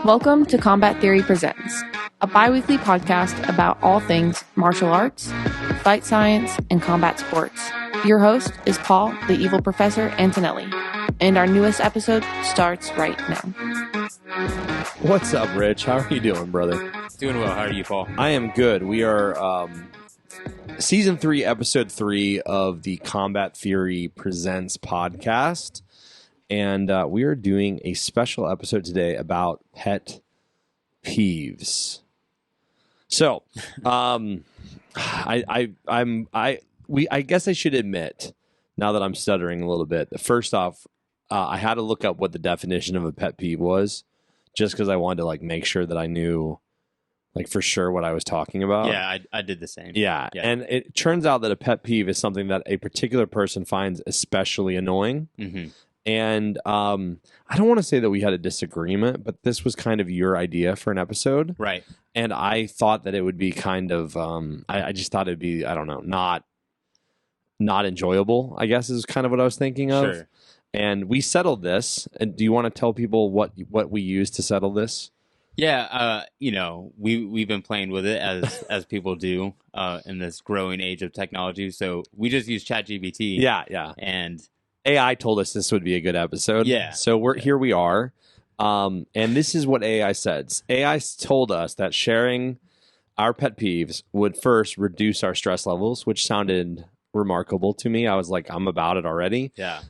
Welcome to Combat Theory Presents, a bi-weekly podcast about all things martial arts, fight science, and combat sports. Your host is Paul, the evil Professor Antonelli, and our newest episode starts right now. What's up, Rich? How are you doing, brother? Doing well. How are you, Paul? I am good. We are Season 3, Episode 3 of the Combat Theory Presents podcast. And we are doing a special episode today about pet peeves. So, I guess I should admit, now that I'm stuttering a little bit, first off, I had to look up what the definition of a pet peeve was, just because I wanted to make sure that I knew for sure what I was talking about. Yeah, I did the same. Yeah, and it turns out that a pet peeve is something that a particular person finds especially annoying. Mm-hmm. And I don't want to say that we had a disagreement, but this was kind of your idea for an episode. Right. And I thought that it would be kind of, I just thought it'd be, I don't know, not enjoyable, I guess is kind of what I was thinking of. Sure. And we settled this. And do you want to tell people what we used to settle this? Yeah, we've been playing with it as people do in this growing age of technology. So we just use ChatGPT. Yeah. And AI told us this would be a good episode. Yeah. So here we are. And this is what AI said. AI told us that sharing our pet peeves would first reduce our stress levels, which sounded remarkable to me. I was like, I'm about it already. Yeah.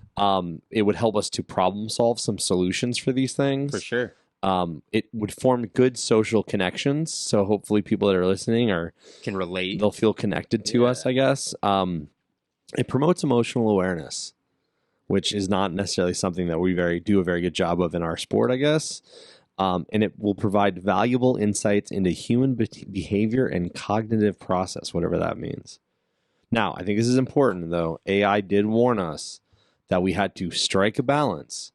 It would help us to problem solve some solutions for these things. For sure. It would form good social connections. So hopefully people that are listening can relate. They'll feel connected to us, I guess. It promotes emotional awareness, which is not necessarily something that we do a very good job of in our sport, I guess. And it will provide valuable insights into human behavior and cognitive process, whatever that means. Now, I think this is important, though. AI did warn us that we had to strike a balance.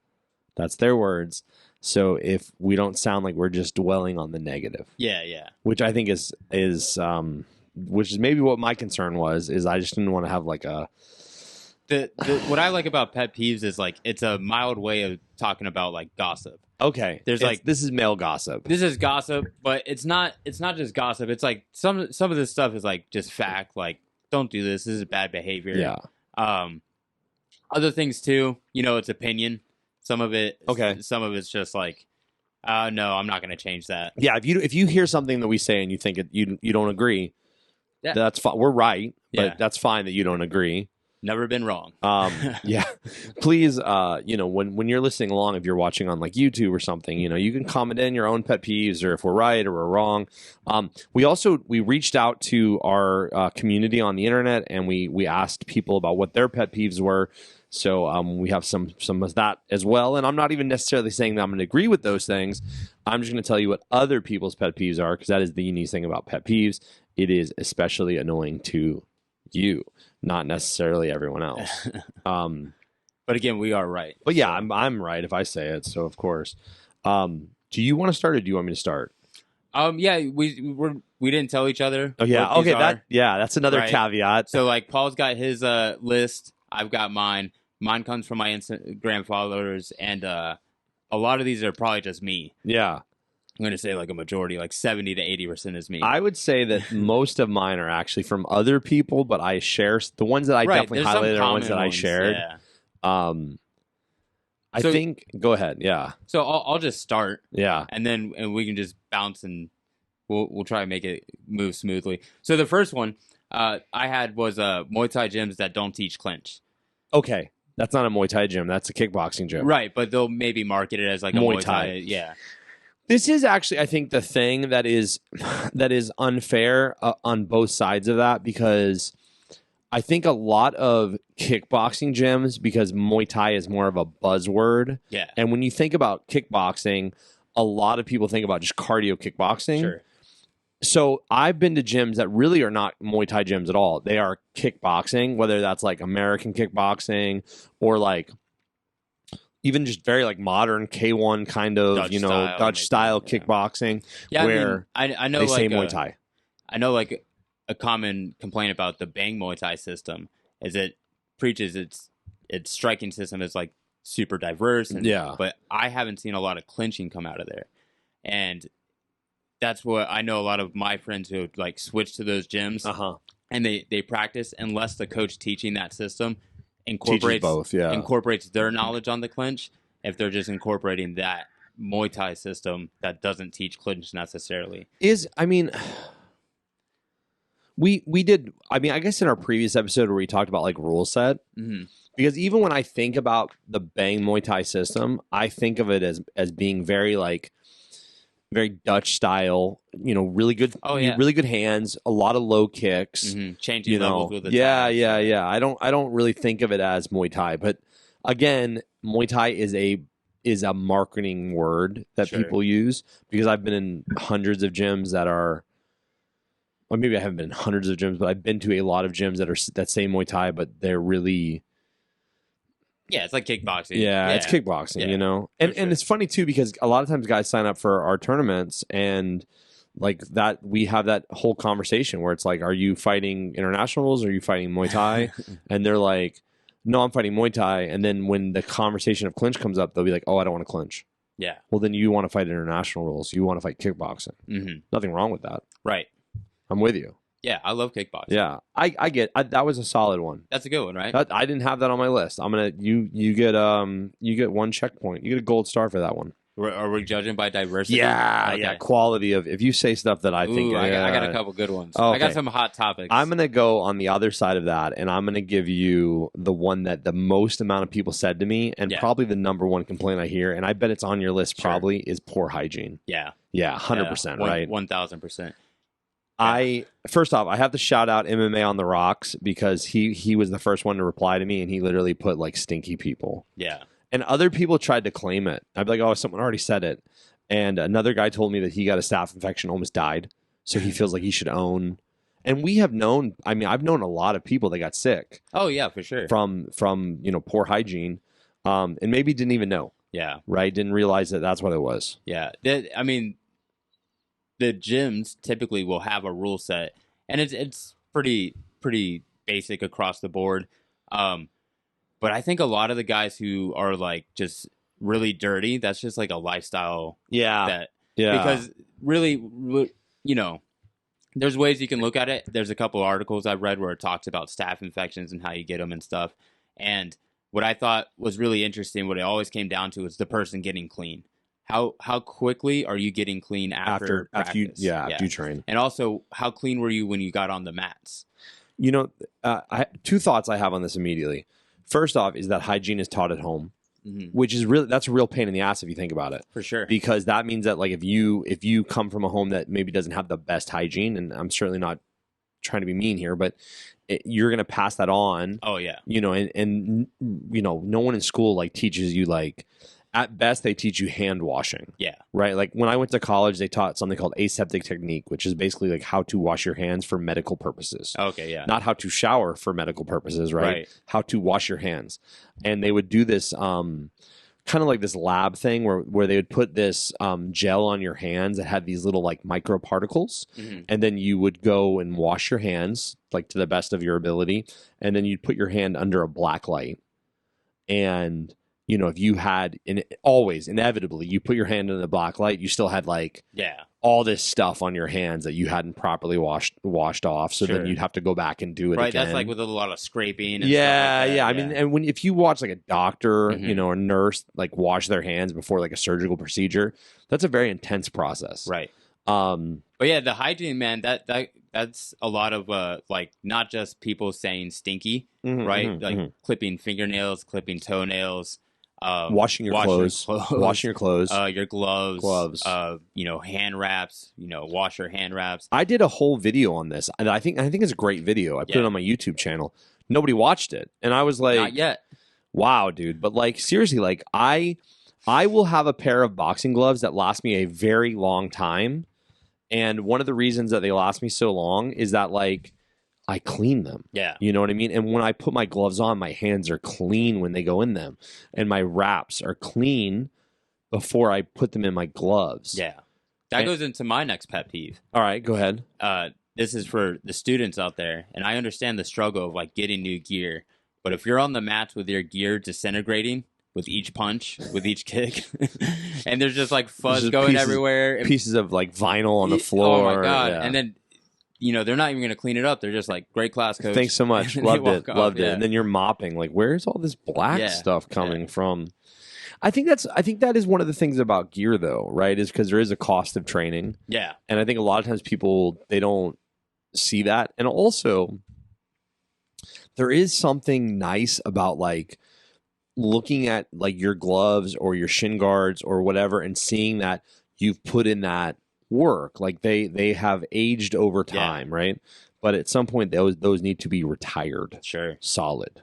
That's their words. So if we don't sound like we're just dwelling on the negative. Yeah. Which I think is which is maybe what my concern was, is I just didn't want to have what I like about pet peeves is it's a mild way of talking about gossip. Okay. There's this is male gossip. This is gossip, but it's not just gossip. It's some of this stuff is just fact, don't do this. This is bad behavior. Yeah. Other things too, it's opinion. Some of it okay. Some of it's just no, I'm not going to change that. Yeah, if you hear something that we say and you think you don't agree, that's fine. We're right, but that's fine that you don't agree. Never been wrong. Yeah. Please, when you're listening along, if you're watching on YouTube or something, you can comment in your own pet peeves or if we're right or we're wrong. We reached out to our community on the internet and we asked people about what their pet peeves were. So we have some of that as well. And I'm not even necessarily saying that I'm going to agree with those things. I'm just going to tell you what other people's pet peeves are, because that is the unique thing about pet peeves. It is especially annoying to you, not necessarily everyone else. But again, we are right. But yeah, I'm right if I say it. So of course, do you want to start or do you want me to start? Yeah, we didn't tell each other. Oh yeah, okay. That's another caveat. So Paul's got his list. I've got mine. Mine comes from my Instagram followers, and a lot of these are probably just me. Yeah. I'm going to say a majority, 70 to 80% is me. I would say that most of mine are actually from other people, but I share the ones that I definitely highlighted are ones that I shared. Yeah. I think, go ahead. Yeah. So I'll just start. Yeah. And we can just bounce and we'll try to make it move smoothly. So the first one I had was Muay Thai gyms that don't teach clinch. Okay. That's not a Muay Thai gym. That's a kickboxing gym. Right. But they'll maybe market it as a Muay Thai. Yeah. This is actually, I think, the thing that is unfair on both sides of that, because I think a lot of kickboxing gyms, because Muay Thai is more of a buzzword. Yeah. And when you think about kickboxing, a lot of people think about just cardio kickboxing. Sure. So I've been to gyms that really are not Muay Thai gyms at all. They are kickboxing, whether that's American kickboxing or even just very modern K1 kind of, Dutch style kickboxing. Yeah, where I know they say Muay Thai. I know a common complaint about the Bang Muay Thai system is it preaches its striking system is super diverse. But I haven't seen a lot of clinching come out of there. And that's what I know a lot of my friends who like switch to those gyms and they practice unless the coach teaching that system incorporates both, incorporates their knowledge on the clinch. If they're just incorporating that Muay Thai system that doesn't teach clinch necessarily. We did, I guess in our previous episode where we talked about like rule set, because even when I think about the Bang Muay Thai system, I think of it as being very Dutch style, really good, really good hands, a lot of low kicks, changing levels with the yeah. I don't really think of it as Muay Thai, but again, Muay Thai is a marketing word that people use, because I've been in hundreds of gyms that are, or maybe I haven't been in hundreds of gyms, but I've been to a lot of gyms that say Muay Thai, but they're really, it's like kickboxing. Yeah, it's kickboxing, And it's funny too, because a lot of times guys sign up for our tournaments and like that, we have that whole conversation where it's like, are you fighting international rules? Or are you fighting Muay Thai? And they're like, no, I'm fighting Muay Thai. And then when the conversation of clinch comes up, they'll be like, oh, I don't want to clinch. Yeah. Well, then you want to fight international rules. You want to fight kickboxing. Nothing wrong with that. Right. I'm with you. Yeah, I love kickboxing. Yeah, I get that was a solid one. That's a good one, right? I didn't have that on my list. I'm gonna you get one checkpoint. You get a gold star for that one. Are we judging by diversity? Yeah, yeah. Quality of, if you say stuff that I think, I got a couple good ones. Okay. I got some hot topics. I'm gonna go on the other side of that, and I'm gonna give you the one that the most amount of people said to me, and probably the number one complaint I hear, and I bet it's on your list. Probably is poor hygiene. Yeah, 100%, right? 1000%. First off, I have to shout out MMA on the Rocks, because he was the first one to reply to me, and he literally put like stinky people. Yeah. And other people tried to claim it. I'd be like, oh, someone already said it. And another guy told me that he got a staph infection, almost died. So he feels like he should own. And we have known, I've known a lot of people that got sick. Oh yeah, for sure. From poor hygiene, and maybe didn't even know. Yeah. Right. Didn't realize that that's what it was. Yeah. The gyms typically will have a rule set, and it's pretty basic across the board. But I think a lot of the guys who are like just really dirty, that's just like a lifestyle. Yeah. Because really, there's ways you can look at it. There's a couple of articles I've read where it talks about staph infections and how you get them and stuff. And what I thought was really interesting, what it always came down to, is the person getting clean. How quickly are you getting clean after practice? After you train. And also, how clean were you when you got on the mats? Two thoughts I have on this immediately. First off is that hygiene is taught at home, which is that's a real pain in the ass if you think about it. For sure. Because that means that like if you come from a home that maybe doesn't have the best hygiene, and I'm certainly not trying to be mean here, but you're going to pass that on. Oh yeah. And no one in school like teaches you, like, at best they teach you hand washing. Yeah. Right? Like when I went to college, they taught something called aseptic technique, which is basically like how to wash your hands for medical purposes. Okay, yeah. Not how to shower for medical purposes, right? How to wash your hands. And they would do this kind of like this lab thing where they would put this gel on your hands that had these little like microparticles, and then you would go and wash your hands like to the best of your ability, and then you'd put your hand under a black light, and if you had, always inevitably you put your hand in the black light, you still had like all this stuff on your hands that you hadn't properly washed off. So then you'd have to go back and do it again. That's like with a lot of scraping. And yeah, stuff like that. I mean, and if you watch like a doctor, or a nurse like wash their hands before like a surgical procedure, that's a very intense process. Right. But yeah, the hygiene, man, that's a lot of like not just people saying stinky, right? Like clipping fingernails, clipping toenails. Washing your clothes, your gloves, hand wraps, wash your hand wraps. I did a whole video on this, and I think it's a great video. I put it on my YouTube channel. Nobody watched it, and I was like, not yet. Wow, dude. But like seriously, like I will have a pair of boxing gloves that last me a very long time, and one of the reasons that they last me so long is that like I clean them. Yeah. You know what I mean? And when I put my gloves on, my hands are clean when they go in them. And my wraps are clean before I put them in my gloves. Yeah. That goes into my next pet peeve. All right, go ahead. This is for the students out there. And I understand the struggle of like getting new gear. But if you're on the mats with your gear disintegrating with each punch, with each kick, and there's just like fuzz Just going pieces- everywhere. Pieces of like vinyl on the floor. Oh my god! Yeah. And then they're not even going to clean it up. They're just like, great class, coach. Thanks so much. And they Loved it. walk off, Loved yeah. it. And then you're mopping. Like, where's all this black stuff coming from? I think that is one of the things about gear, though, right? Is because there is a cost of training. Yeah. And I think a lot of times people, they don't see that. And also, there is something nice about like looking at like your gloves or your shin guards or whatever and seeing that you've put in that work. Like they have aged over time, right? But at some point those need to be retired. Sure. Solid.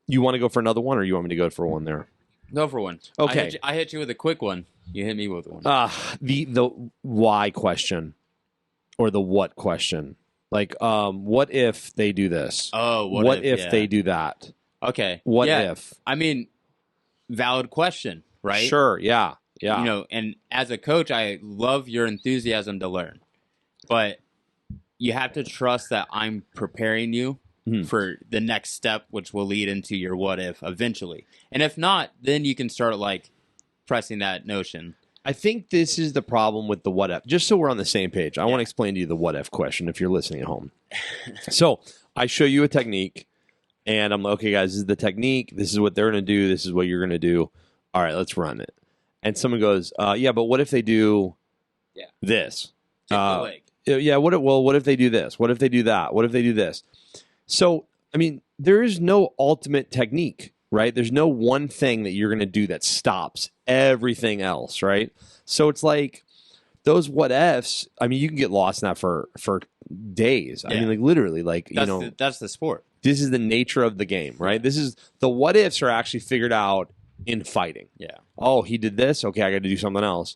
You want to go for another one, or you want me to go for one there? Go for one. Okay. I hit you with a quick one. You hit me with one. The why question or the what question. Like, what if they do this? Oh, what if they do that? Okay. What if? I mean, valid question, right? Sure. Yeah. Yeah. And as a coach, I love your enthusiasm to learn, but you have to trust that I'm preparing you for the next step, which will lead into your what if eventually. And if not, then you can start like pressing that notion. I think this is the problem with the what if. Just so we're on the same page, I want to explain to you the what if question if you're listening at home. So I show you a technique, and I'm like, okay, guys, this is the technique. This is what they're going to do. This is what you're going to do. All right, let's run it. And someone goes, yeah, but what if they do this? Take the leg. Yeah, what if they do this? What if they do that? What if they do this? So, I mean, there is no ultimate technique, right? There's no one thing that you're going to do that stops everything else, right? So it's like those what ifs. I mean, you can get lost in that for days. I mean, like literally, like that's the sport. This is the nature of the game, right? This is the what ifs are actually figured out in fighting. Yeah. Oh, he did this. Okay, I got to do something else.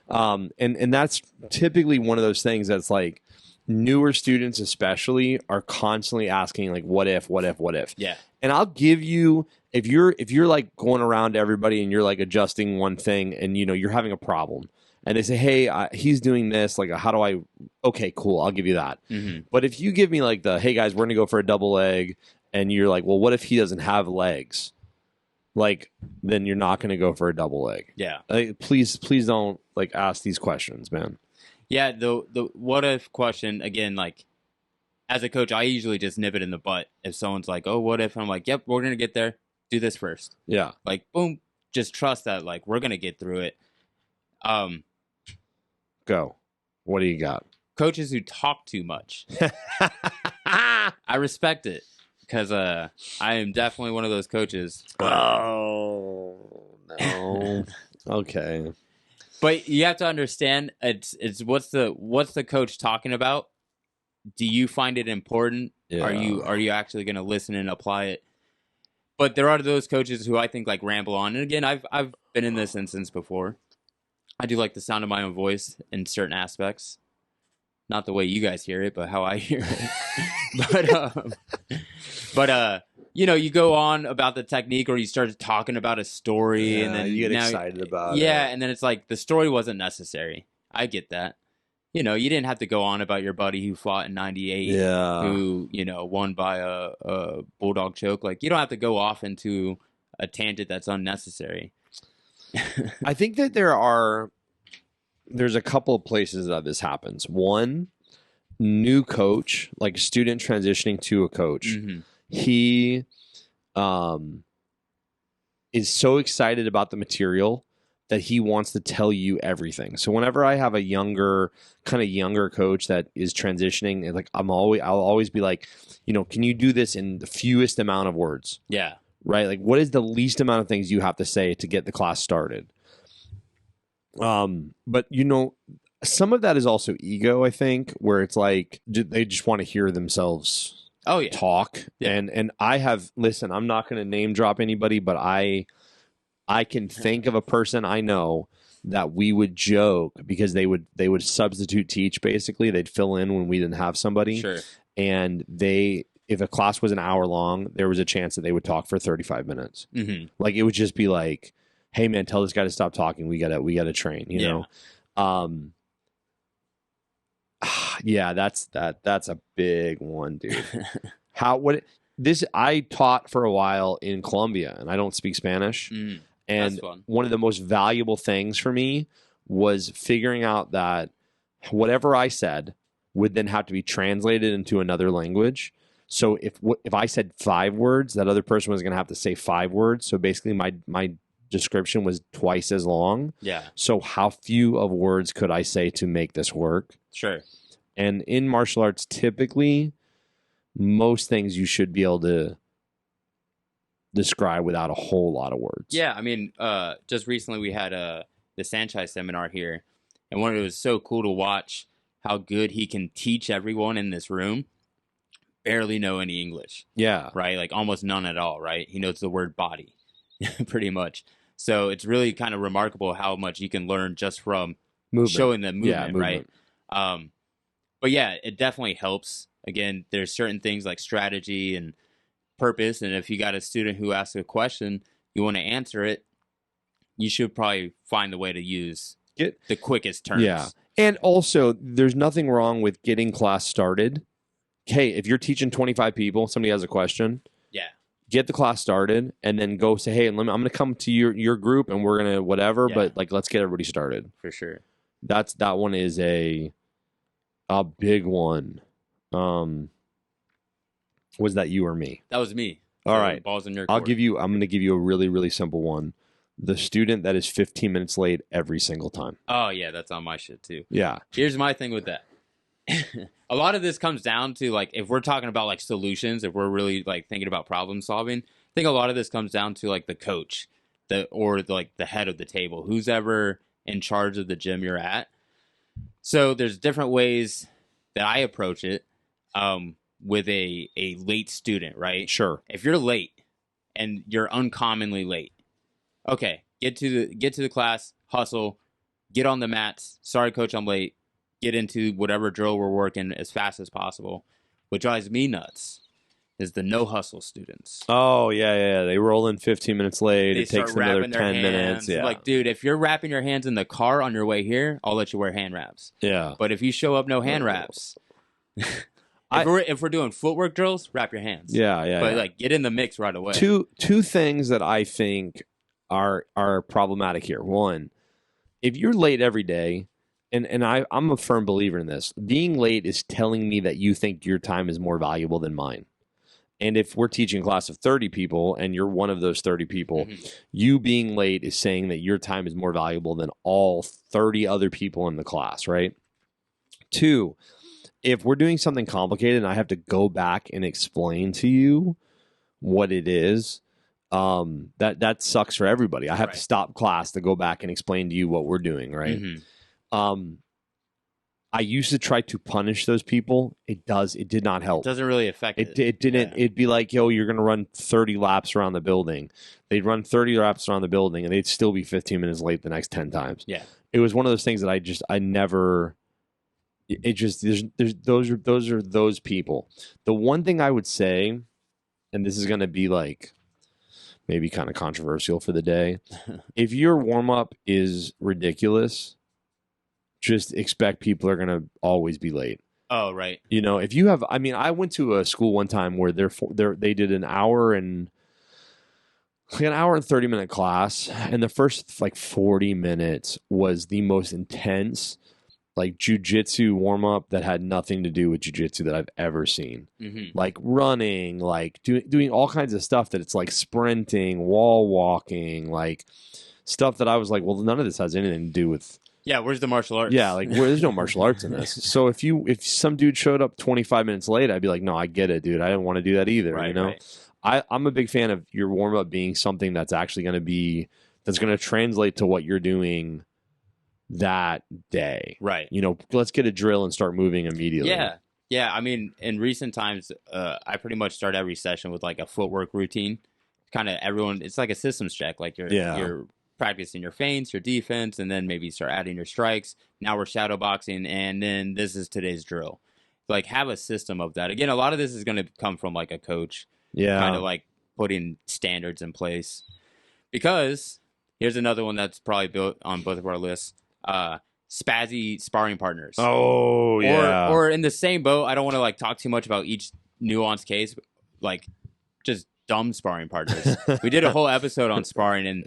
And that's typically one of those things that's like newer students especially are constantly asking like what if. Yeah. And I'll give you if you're like going around to everybody and you're like adjusting one thing and you're having a problem and they say, hey, he's doing this, like how do I, okay, cool, I'll give you that. But if you give me like the, hey guys, we're gonna go for a double leg, and you're like, well, what if he doesn't have legs? Like, then you're not gonna go for a double leg. Yeah. Like, please don't like ask these questions, man. Yeah, the what if question, again, like as a coach, I usually just nip it in the butt if someone's like, oh, what if? I'm like, yep, we're going to get there. Do this first. Yeah. Like, boom, just trust that, like, we're going to get through it. Go. What do you got? Coaches who talk too much. I respect it because I am definitely one of those coaches. But, oh, no. Okay. But you have to understand, it's what's the coach talking about? Do you find it important? Yeah. Are you actually going to listen and apply it? But there are those coaches who I think like ramble on. And again, I've been in this instance before. I do like the sound of my own voice in certain aspects. Not the way you guys hear it, but how I hear it. but you go on about the technique, or you start talking about a story, and then you get excited about it. Yeah, and then it's like the story wasn't necessary. I get that. You didn't have to go on about your buddy who fought in '98, who won by a bulldog choke. Like, you don't have to go off into a tangent that's unnecessary. I think that there's a couple of places that this happens. One, new coach, like a student transitioning to a coach. Mm-hmm. He is so excited about the material that he wants to tell you everything. So whenever I have a younger coach that is transitioning, like I'll always be like, can you do this in the fewest amount of words? Yeah. Right? Like, what is the least amount of things you have to say to get the class started? But some of that is also ego, I think, where it's like they just want to hear themselves talk. Yeah. And I have, listen, I'm not going to name drop anybody, but I can think of a person I know that we would joke because they would substitute teach, basically. They'd fill in when we didn't have somebody. Sure. And if a class was an hour long, there was a chance that they would talk for 35 minutes. Mm-hmm. Like, it would just be like, hey man, tell this guy to stop talking. We gotta train, you know? Yeah, that's a big one, dude. I taught for a while in Colombia, and I don't speak Spanish. Mm, and that's fun. one of the most valuable things for me was figuring out that whatever I said would then have to be translated into another language. So if I said 5 words, that other person was going to have to say 5 words. So basically, my description was twice as long. Yeah, So how few of words could I say to make this work? sure. And in martial arts, typically, most things you should be able to describe without a whole lot of words. Yeah, I mean, just recently we had the Sanchez seminar here, and it was so cool to watch how good he can teach everyone in this room. Barely know any English, Yeah. right? Like almost none at all, right? He knows the word body, pretty much. So it's really kind of remarkable how much you can learn just from Movement. showing the movement, Yeah, movement. right? But yeah, it definitely helps. Again, there's certain things like strategy and purpose, and if you got a student who asks a question, you want to answer it, you should probably find the way to use the quickest terms. Yeah. And also, there's nothing wrong with getting class started. Hey, if you're teaching 25 people, somebody has a question, Yeah. get the class started, and then go say, hey, I'm going to come to your group, and we're going to whatever, Yeah. but like let's get everybody started. For sure. That one is a big one. Was that you or me? That was me. All So right. Balls in your I'm court. going to give you a really, really simple one. The student that is 15 minutes late every single time. Oh, yeah, that's on my shit, too. Yeah. Here's my thing with that. A lot of this comes down to, like, if we're talking about, like, solutions, if we're really, like, thinking about problem solving, I think a lot of this comes down to, like, the coach or the head of the table, who's ever in charge of the gym you're at. So there's different ways that I approach it with a late student, right? Sure. If you're late and you're uncommonly late, okay, get to the class, hustle, get on the mats. Sorry, coach, I'm late. Get into whatever drill we're working as fast as possible. What drives me nuts is the no hustle students. Oh, yeah. They roll in 15 minutes late. They It takes start another wrapping their 10 hands. minutes. Yeah. Like, dude, if you're wrapping your hands in the car on your way here, I'll let you wear hand wraps. Yeah. But if you show up no hand wraps, if we're doing footwork drills, wrap your hands. Yeah. But like, get in the mix right away. Two things that I think are problematic here. One, if you're late every day, and I'm a firm believer in this, being late is telling me that you think your time is more valuable than mine. And if we're teaching a class of 30 people and you're one of those 30 people, you being late is saying that your time is more valuable than all 30 other people in the class, right? 2, if we're doing something complicated and I have to go back and explain to you what it is, that sucks for everybody. I have to stop class to go back and explain to you what we're doing, right? I used to try to punish those people. It did not help. It doesn't really affect it. It didn't. Yeah. It'd be like, yo, you're going to run 30 laps around the building. They'd run 30 laps around the building, and they'd still be 15 minutes late the next 10 times. Yeah. It was one of those things that I never. It just those are those people. The one thing I would say, and this is going to be like maybe kind of controversial for the day, if your warm up is ridiculous, just expect people are going to always be late. Oh, right. You know, if you have, I mean, I went to a school one time where they did an hour and 30-minute class, and the first like 40 minutes was the most intense like jiu-jitsu warm-up that had nothing to do with jiu-jitsu that I've ever seen. Like running, like doing all kinds of stuff that it's like sprinting, wall walking, like stuff that I was like, well, none of this has anything to do with. Yeah, where's the martial arts? Yeah, like there's no martial arts in this. So if some dude showed up 25 minutes late, I'd be like, no, I get it, dude. I didn't want to do that either. Right, you know, right. I'm a big fan of your warm up being something that's actually going to translate to what you're doing that day. Right. You know, let's get a drill and start moving immediately. Yeah. Yeah. I mean, in recent times, I pretty much start every session with like a footwork routine. Kind of everyone, it's like a systems check. Like you're practicing your feints, your defense, and then maybe start adding your strikes. Now we're shadow boxing, and then this is today's drill. Like, have a system of that. Again, a lot of this is going to come from like a coach. Yeah. Kind of like putting standards in place. Because here's another one that's probably built on both of our lists. Spazzy sparring partners. Oh, yeah. Or in the same boat, I don't want to like talk too much about each nuanced case. Like, just dumb sparring partners. We did a whole episode on sparring, and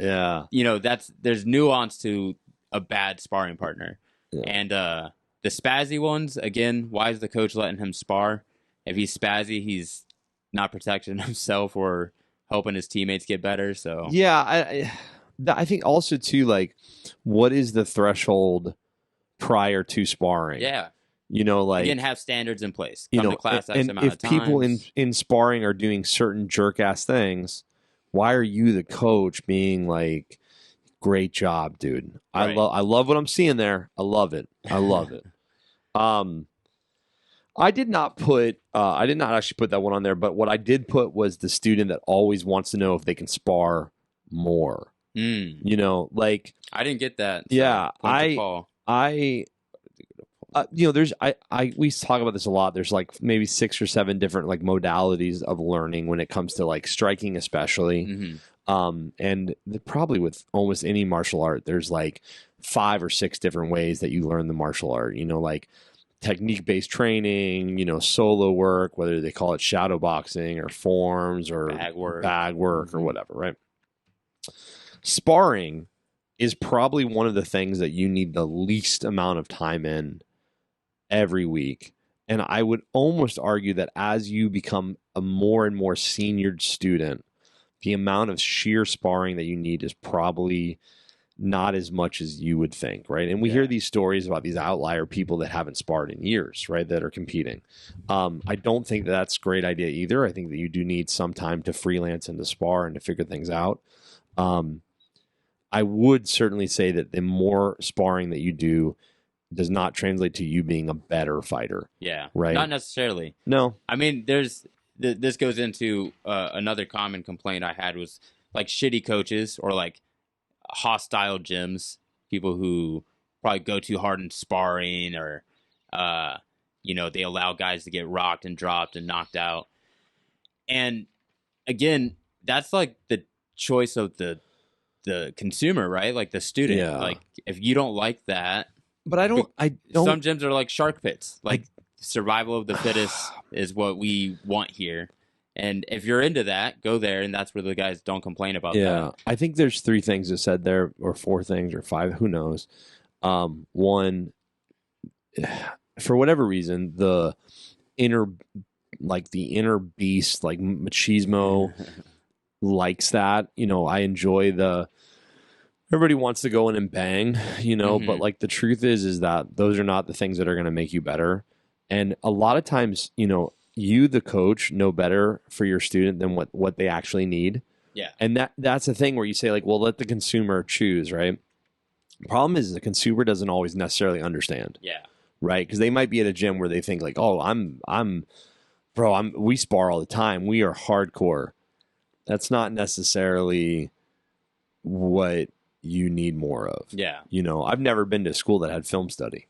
there's nuance to a bad sparring partner. Yeah. And the spazzy ones, again, why is the coach letting him spar? If he's spazzy, he's not protecting himself or helping his teammates get better. So yeah, I think also too, like, what is the threshold prior to sparring? Yeah. Like, again, have standards in place. Come to class and amount of times. If people in sparring are doing certain jerk ass things, why are you the coach being like, great job, dude? Right. I love what I'm seeing there. I love it. I did not actually put that one on there, but what I did put was the student that always wants to know if they can spar more. Like, I didn't get that. So yeah, we talk about this a lot. There's like maybe 6 or 7 different like modalities of learning when it comes to like striking, especially. Mm-hmm. And probably with almost any martial art, there's like 5 or 6 different ways that you learn the martial art. Like technique-based training, solo work, whether they call it shadow boxing or forms or bag work or whatever, right? Sparring is probably one of the things that you need the least amount of time in every week. And I would almost argue that as you become a more and more seniored student, the amount of sheer sparring that you need is probably not as much as you would think, right? And we hear these stories about these outlier people that haven't sparred in years, right, that are competing. I don't think that's a great idea either. I think that you do need some time to freelance and to spar and to figure things out. I would certainly say that the more sparring that you do does not translate to you being a better fighter. Yeah. Right. Not necessarily. No. I mean, this goes into another common complaint I had was like shitty coaches or like hostile gyms, people who probably go too hard in sparring or, they allow guys to get rocked and dropped and knocked out. And again, that's like the choice of the consumer, right? Like the student. Yeah. Like if you don't like that. But I don't. Some gyms are like shark pits. Like survival of the fittest is what we want here. And if you're into that, go there, and that's where the guys don't complain about that. Yeah, I think there's 3 things that said there, or 4 things, or 5, who knows. One, for whatever reason, the inner beast, like machismo, likes that. I enjoy everybody wants to go in and bang, mm-hmm. But like the truth is that those are not the things that are going to make you better. And a lot of times, you, the coach, know better for your student than what they actually need. Yeah. And that's the thing where you say, like, well, let the consumer choose, right? The problem is the consumer doesn't always necessarily understand. Yeah. Right? Because they might be at a gym where they think like, oh, we spar all the time. We are hardcore. That's not necessarily what you need more of. Yeah. I've never been to a school that had film study.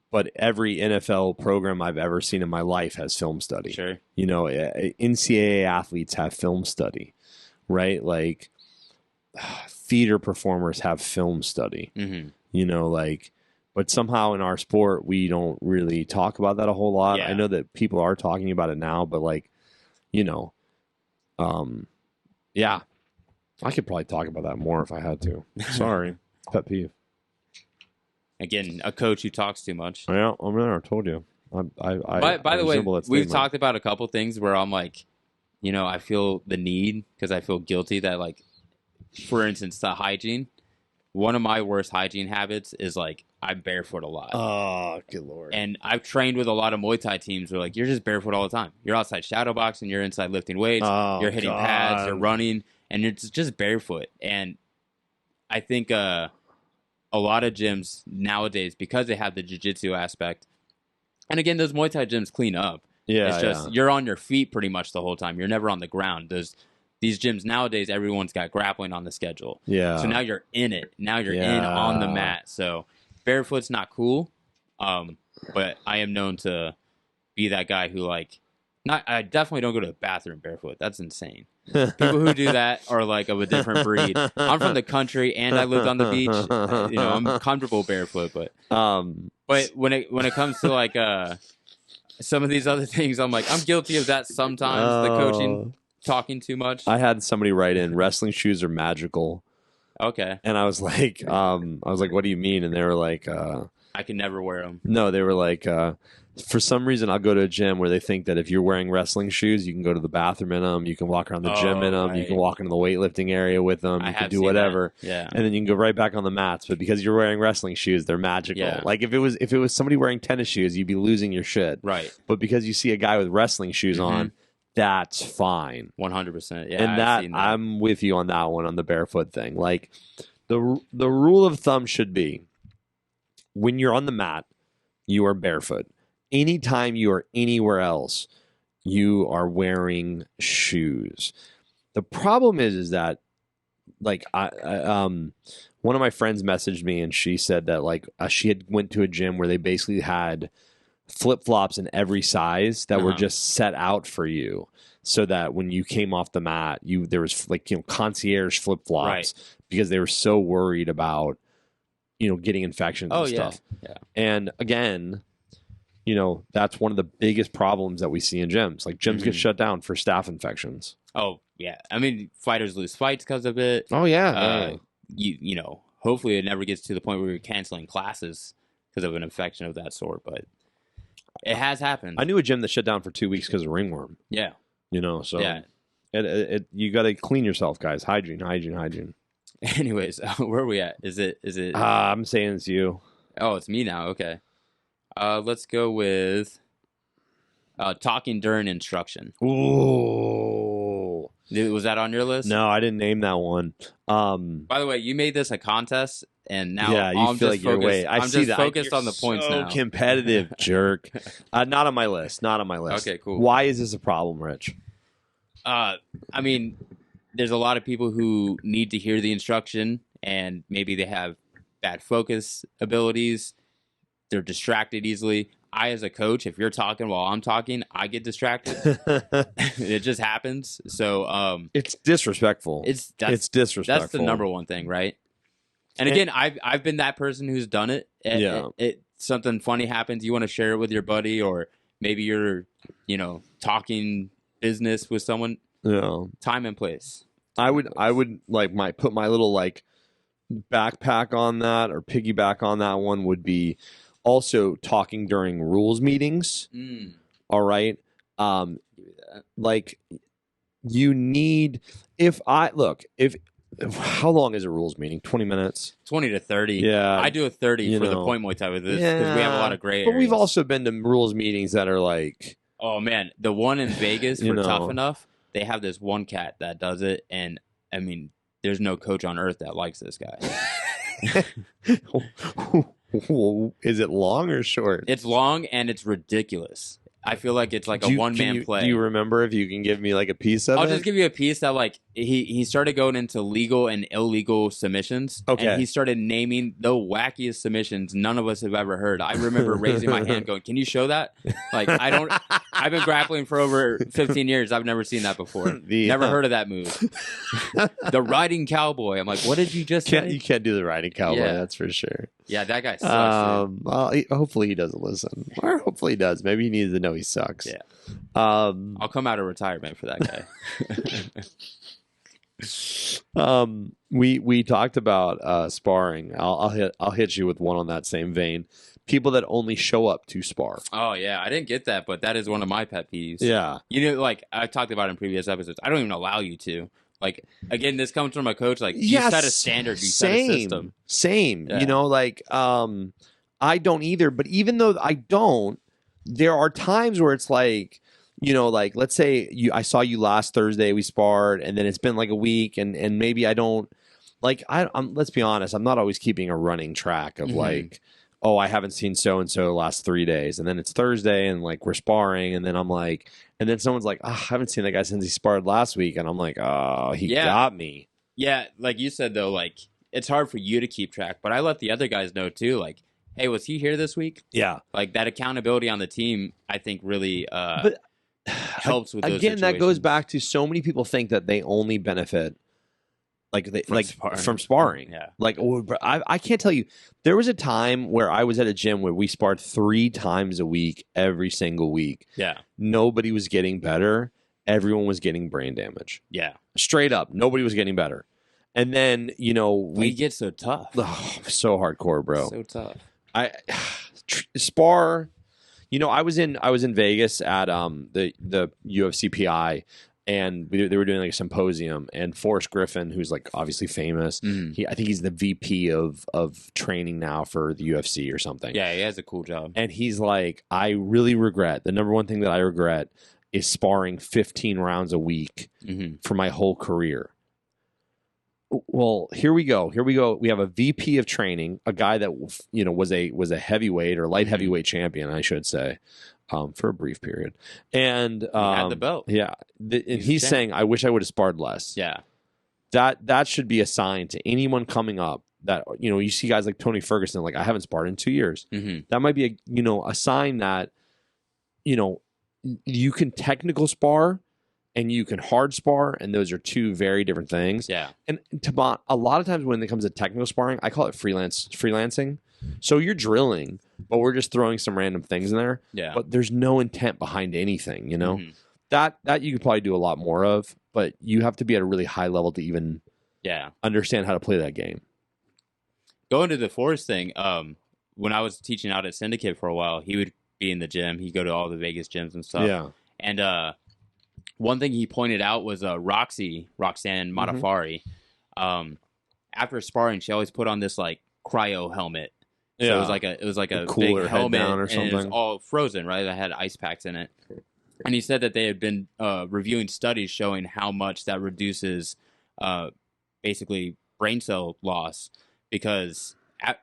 But every NFL program I've ever seen in my life has film study. Sure. NCAA athletes have film study, right? Like theater performers have film study, mm-hmm. But somehow in our sport, we don't really talk about that a whole lot. Yeah. I know that people are talking about it now, but yeah, I could probably talk about that more if I had to. Sorry. Pet peeve. Again, a coach who talks too much. Yeah, I told you. By the way, we've talked about a couple things where I'm like, I feel the need because I feel guilty that, like, for instance, the hygiene. One of my worst hygiene habits is like I'm barefoot a lot. Oh, good Lord. And I've trained with a lot of Muay Thai teams where like you're just barefoot all the time. You're outside shadow boxing, you're inside lifting weights, you're hitting pads, you're running, and it's just barefoot. And I think a lot of gyms nowadays, because they have the jiu-jitsu aspect, and again, those Muay Thai gyms clean up. Yeah, it's just you're on your feet pretty much the whole time. You're never on the ground. These gyms nowadays, everyone's got grappling on the schedule. Yeah. So now you're in it. Now you're in on the mat. So barefoot's not cool. But I am known to be that guy who I definitely don't go to the bathroom barefoot. That's insane. People who do that are like of a different breed. I'm from the country and I lived on the beach. I'm comfortable barefoot, but when it comes to like some of these other things, I'm like, I'm guilty of that sometimes, the coaching talking too much? I had somebody write in, wrestling shoes are magical. Okay. And I was like, what do you mean? And they were like, I can never wear them. no, they were like, for some reason, I'll go to a gym where they think that if you're wearing wrestling shoes, you can go to the bathroom in them, you can walk around the gym in them, you can walk into the weightlifting area with them, you can do whatever. Yeah. And then you can go right back on the mats. But because you're wearing wrestling shoes, they're magical. Yeah. Like if it was somebody wearing tennis shoes, you'd be losing your shit. Right. But because you see a guy with wrestling shoes on, that's fine. 100%. Yeah. And I'm with you on that one, on the barefoot thing. Like the rule of thumb should be, when you're on the mat, you are barefoot. Anytime you are anywhere else, you are wearing shoes. The problem is that, like, one of my friends messaged me and she said that, like, she had went to a gym where they basically had flip-flops in every size that were just set out for you, so that when you came off the mat, there was, like, concierge flip-flops, because they were so worried about, getting infections and stuff. Yeah. And again, that's one of the biggest problems that we see in gyms. Like, gyms get shut down for staph infections. Oh, yeah. I mean, fighters lose fights because of it. Oh, yeah. Hopefully it never gets to the point where you're canceling classes because of an infection of that sort, but it has happened. I knew a gym that shut down for 2 weeks because of ringworm. Yeah. So yeah. You got to clean yourself, guys. Hygiene. Anyways, where are we at? Is it? I'm saying it's you. Oh, it's me now. Okay. Let's go with talking during instruction. Ooh. Was that on your list? No, I didn't name that one. By the way, you made this a contest, and now I'm feel just focused. I'm just focused on the points now. Competitive jerk. Not on my list. Okay, cool. Why is this a problem, Rich? I mean, there's a lot of people who need to hear the instruction, and maybe they have bad focus abilities. They're distracted easily. I, as a coach, if you're talking while I'm talking, I get distracted. It just happens. So it's disrespectful. It's disrespectful. That's the number one thing, right? And again, I've been that person who's done it. Something funny happens, you want to share it with your buddy, or maybe you're, talking business with someone. Yeah. Time and place. I would like put my little like backpack on that, or piggyback on that one, would be also talking during rules meetings. All right. Like, you need, how long is a rules meeting? 20 minutes? 20 to 30. Yeah. I do a 30 for the point Muay Thai with this, because we have a lot of gray areas. But we've also been to rules meetings that are like, oh man, the one in Vegas for Tough Enough, they have this one cat that does it, and I mean, there's no coach on earth that likes this guy. Is it long or short? It's long, and it's ridiculous. I feel like it's like a one-man play. Do you remember if you can give me like a piece of it? I'll just give you a piece that, like, he started going into legal and illegal submissions. Okay. And he started naming the wackiest submissions none of us have ever heard. I remember raising my hand going, can you show that? Like, I've been grappling for over 15 years. I've never seen that before. Never heard of that move. The riding cowboy. I'm like, what did you just say? You can't do the riding cowboy, that's for sure. Yeah, that guy sucks. Well, hopefully he doesn't listen. Or hopefully he does. Maybe he needs to know he sucks. Yeah. I'll come out of retirement for that guy. We talked about sparring. I'll hit you with one on that same vein. People that only show up to spar. Oh yeah, I didn't get that, but that is one of my pet peeves. Yeah. Like I talked about in previous episodes, I don't even allow you to. Like, again, this comes from a coach. Like, you set a standard, you set a system. Same. Yeah. I don't either. But even though I don't, there are times where it's like, like, let's say I saw you last Thursday, we sparred, and then it's been like a week, and maybe I don't, like, let's be honest, I'm not always keeping a running track of like, oh, I haven't seen so-and-so the last 3 days. And then it's Thursday and like we're sparring. And then I'm like, and then someone's like, oh, I haven't seen that guy since he sparred last week. And I'm like, oh, he got me. Yeah. Like you said, though, like it's hard for you to keep track, but I let the other guys know too. Like, hey, was he here this week? Yeah. Like that accountability on the team, I think really helps with those again, that goes back to so many people think that they only benefit from sparring. Yeah. Like, I can't tell you. There was a time where I was at a gym where we sparred 3 times a week, every single week. Yeah. Nobody was getting better. everyone was getting brain damage. Yeah. Straight up, nobody was getting better. And then, We get so tough. So hardcore, bro. So tough. I spar. I was in Vegas at the UFC PI, and they were doing like a symposium, and Forrest Griffin, who's like obviously famous, I think he's the VP of training now for the UFC or something. Yeah, he has a cool job. And he's like, I really regret, the number one thing that I regret is sparring 15 rounds a week for my whole career. Well, here we go. We have a VP of training, a guy that was a heavyweight or light heavyweight champion, I should say, for a brief period, and he had the belt. Yeah, and he's saying, "I wish I would have sparred less." Yeah, that should be a sign to anyone coming up that you see guys like Tony Ferguson, like, I haven't sparred in 2 years. That might be a sign that you can technical spar. And you can hard spar, and those are two very different things. Yeah. And a lot of times when it comes to technical sparring, I call it freelancing. So you're drilling, but we're just throwing some random things in there. Yeah. But there's no intent behind anything, That you could probably do a lot more of, but you have to be at a really high level to even understand how to play that game. Going to the Forrest thing, when I was teaching out at Syndicate for a while, he would be in the gym. He'd go to all the Vegas gyms and stuff. Yeah. And one thing he pointed out was Roxanne Modafari. After sparring, she always put on this like cryo helmet. So it was like a cooler big helmet head down or and it was something. all frozen, right? That had ice packs in it. And he said that they had been reviewing studies showing how much that reduces basically brain cell loss, because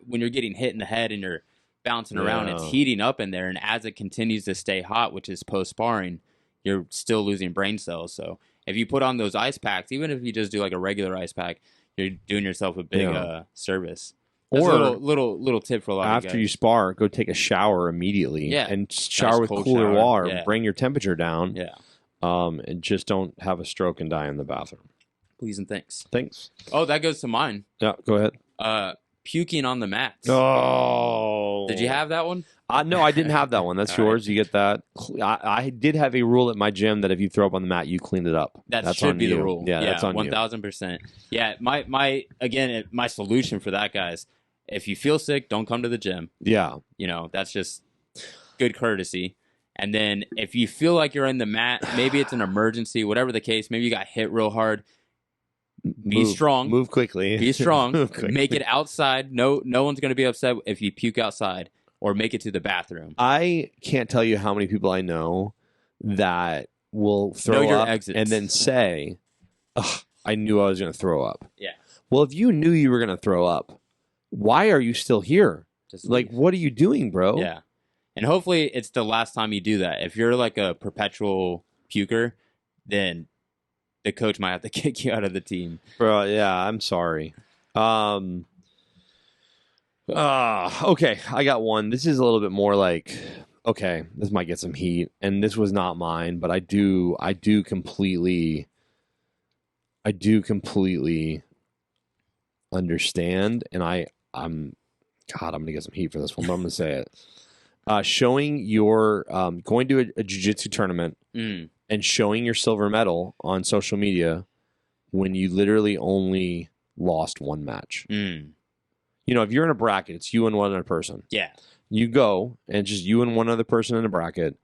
when you're getting hit in the head and you're bouncing around, it's heating up in there, and as it continues to stay hot, which is post sparring, you're still losing brain cells. So if you put on those ice packs, even if you just do like a regular ice pack, you're doing yourself a big service. That's or a little tip for a lot of guys. After you spar, go take a shower immediately. Yeah. And shower with cold cooler shower. water. Yeah. Bring your temperature down. Yeah. And just don't have a stroke and die in the bathroom. Please and thanks. Thanks. Oh, that goes to mine. Yeah, go ahead. Puking on the mats. Oh. Did you have that one? No, I didn't have that one. That's All yours. Right. You get that. I did have a rule at my gym that if you throw up on the mat, you clean it up. That should be the rule. Yeah, that's on 1000%. Yeah, my solution for that, guys, if you feel sick, don't come to the gym. Yeah. That's just good courtesy. And then if you feel like you're in the mat, maybe it's an emergency, whatever the case, maybe you got hit real hard. Be strong. Move quickly. Be strong. Make it outside. No one's going to be upset if you puke outside, or make it to the bathroom. I can't tell you how many people I know that will throw up and then say, I knew I was going to throw up. Yeah. Well, if you knew you were going to throw up, why are you still here? Just like, what are you doing, bro? Yeah. And hopefully it's the last time you do that. If you're like a perpetual puker, then the coach might have to kick you out of the team. Bro, yeah, I'm sorry. Okay, I got one. This is a little bit more like, okay, this might get some heat, and this was not mine, but I do completely understand, and I'm gonna get some heat for this one, but I'm gonna say it. Showing your going to a jiu-jitsu tournament and showing your silver medal on social media when you literally only lost one match. If you're in a bracket, it's you and one other person. Yeah. You go, and it's just you and one other person in a bracket,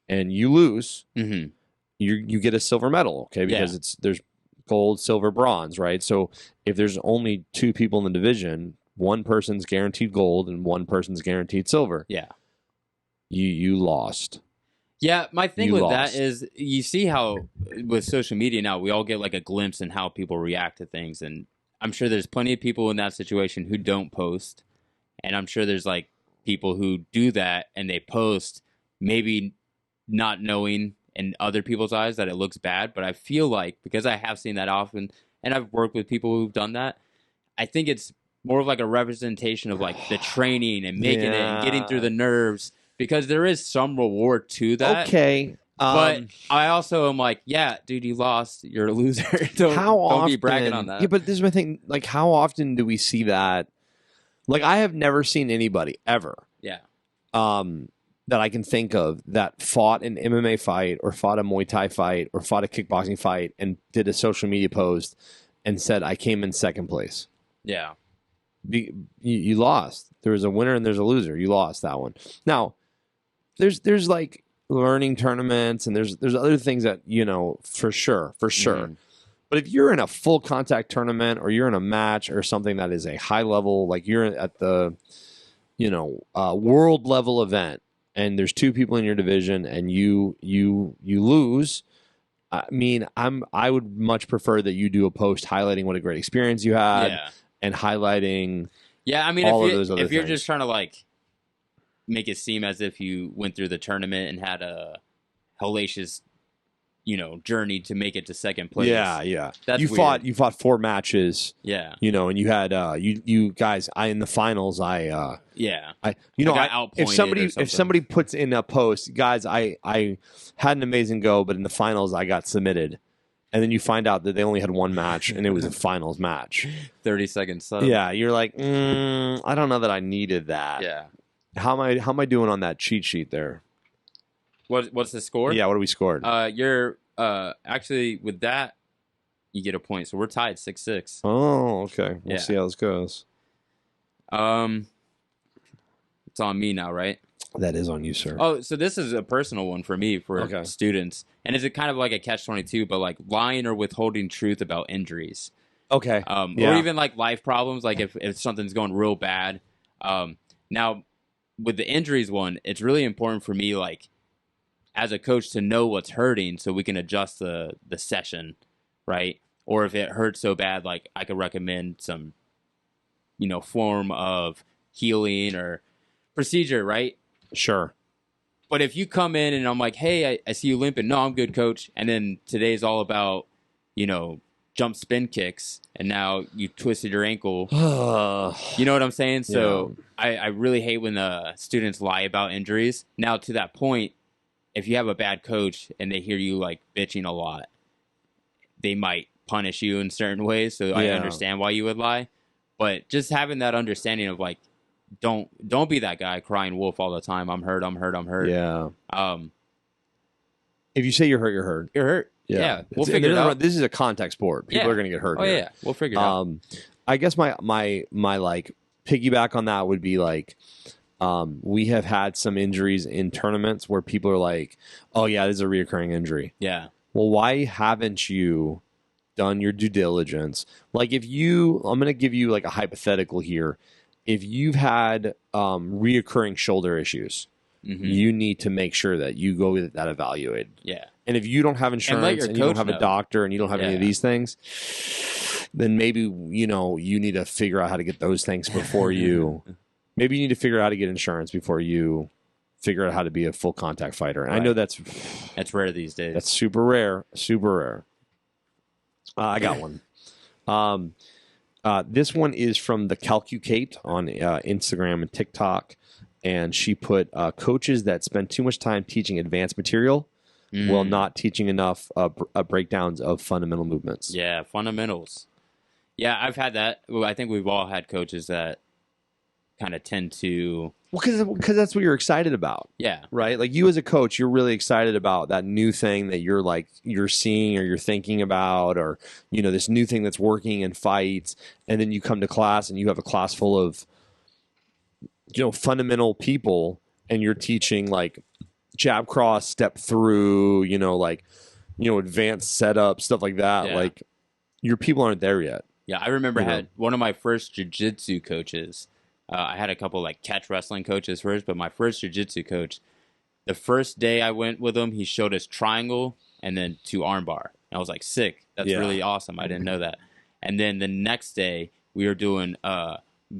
and you lose. You get a silver medal, okay? Because there's gold, silver, bronze, right? So if there's only two people in the division, one person's guaranteed gold and one person's guaranteed silver. Yeah. You lost. Yeah, my thing with that is, you see how with social media now, we all get like a glimpse in how people react to things, and I'm sure there's plenty of people in that situation who don't post, and I'm sure there's like people who do that and they post, maybe not knowing in other people's eyes that it looks bad. But I feel like, because I have seen that often, and I've worked with people who've done that, I think it's more of like a representation of like the training and making it and getting through the nerves, because there is some reward to that. Okay. But I also am like, yeah, dude, you lost. You're a loser. Don't be bragging on that. Yeah, but this is my thing. Like, how often do we see that? Like, I have never seen anybody ever. Yeah. That that I can think of that fought an MMA fight or fought a Muay Thai fight or fought a kickboxing fight and did a social media post and said, I came in second place. Yeah. You lost. There was a winner and there's a loser. You lost that one. Now, there's like learning tournaments and there's other things that, for sure. Mm-hmm. But if you're in a full contact tournament or you're in a match or something that is a high level, like you're at the, world level event and there's two people in your division and you lose, I mean, I would much prefer that you do a post highlighting what a great experience you had and highlighting. Yeah, I mean, if you're things. Just trying to like make it seem as if you went through the tournament and had a hellacious, journey to make it to second place. Yeah. That's you weird. fought 4 matches. Yeah. And you had you guys. In the finals. I got outpointed if somebody puts in a post, guys, I had an amazing go, but in the finals I got submitted. And then you find out that they only had one match, and it was a finals match. 30-second sub. Yeah, you're like, I don't know that I needed that. Yeah. How am I doing on that cheat sheet there? What's the score? Yeah, what do we scored? You're actually with that, you get a point. So we're tied 6-6. Oh, okay. We'll see how this goes. It's on me now, right? That is on you, sir. Oh, so this is a personal one for me for students. And is it kind of like a catch-22, but like lying or withholding truth about injuries? Okay. Or even like life problems, like if something's going real bad. Now, with the injuries one, it's really important for me, like, as a coach to know what's hurting so we can adjust the session, right? Or if it hurts so bad, like I could recommend some, form of healing or procedure, right? Sure. But if you come in and I'm like, hey, I see you limping. No, I'm good, coach. And then today's all about, jump spin kicks. And now you twisted your ankle. You know what I'm saying? So I really hate when students lie about injuries. Now, to that point, if you have a bad coach and they hear you like bitching a lot, they might punish you in certain ways. So I understand why you would lie. But just having that understanding of like, don't be that guy crying wolf all the time. I'm hurt. Yeah. If you say you're hurt, you're hurt. You're hurt. Yeah. We'll figure it out. This is a contact sport. People are going to get hurt. Oh here. yeah. We'll figure it out. I guess my like piggyback on that would be like, we have had some injuries in tournaments where people are like, oh yeah, this is a reoccurring injury. Yeah. Well, why haven't you done your due diligence? Like I'm going to give you like a hypothetical here. If you've had reoccurring shoulder issues, you need to make sure that you go get that evaluated. Yeah. And if you don't have insurance and you don't have a doctor and you don't have any of these things, then maybe, you need to figure out how to get those things before you. Maybe you need to figure out how to get insurance before you figure out how to be a full contact fighter. And I know that's rare these days. That's super rare. Super rare. I got one. This one is from the Calculate on Instagram and TikTok. And she put coaches that spend too much time teaching advanced material while not teaching enough breakdowns of fundamental movements. Yeah, fundamentals. Yeah, I've had that. I think we've all had coaches that kind of tend to... Well, because that's what you're excited about. Yeah. Right? Like you as a coach, you're really excited about that new thing that you're seeing or you're thinking about, or, this new thing that's working in fights. And then you come to class and you have a class full of, fundamental people, and you're teaching like jab cross, step through, advanced setup, stuff like that. Yeah. Like your people aren't there yet. Yeah. I remember I had one of my first jiu-jitsu coaches. I had a couple like catch wrestling coaches first, but my first jiu-jitsu coach, the first day I went with him, he showed us triangle and then 2 armbar. And I was like, sick. That's really awesome. I didn't know that. And then the next day we were doing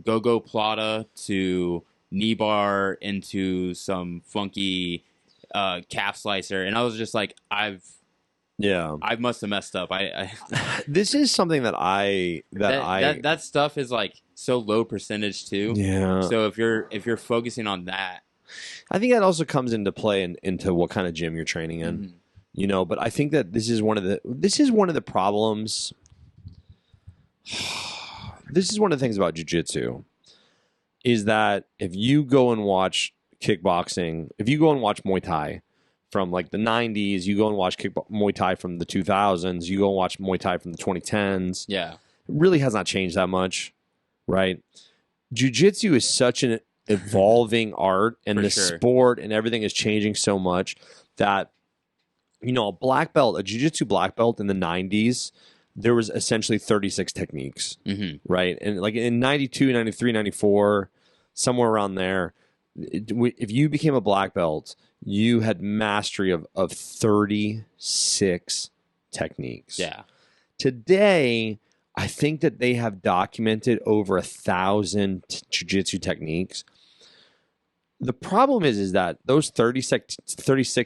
go-go plata to knee bar into some funky calf slicer. And I was just like, I must have messed up. This is something that stuff is like so low percentage too. Yeah. So if you're focusing on that, I think that also comes into play into what kind of gym you're training in. But I think that this is one of the problems. This is one of the things about jiu-jitsu is that if you go and watch kickboxing, if you go and watch Muay Thai from like the 90s, you go and watch Muay Thai from the 2000s, you go and watch Muay Thai from the 2010s. Yeah. It really has not changed that much, right? Jiu-jitsu is such an evolving art, and For the sure. sport and everything is changing so much that, you know, a jiu-jitsu black belt in the 90s, there was essentially 36 techniques, right? And like in 92, 93, 94, somewhere around there, if you became a black belt, you had mastery of 36 techniques. Yeah. Today, I think that they have documented over 1,000 jiu-jitsu techniques. The problem is that those 36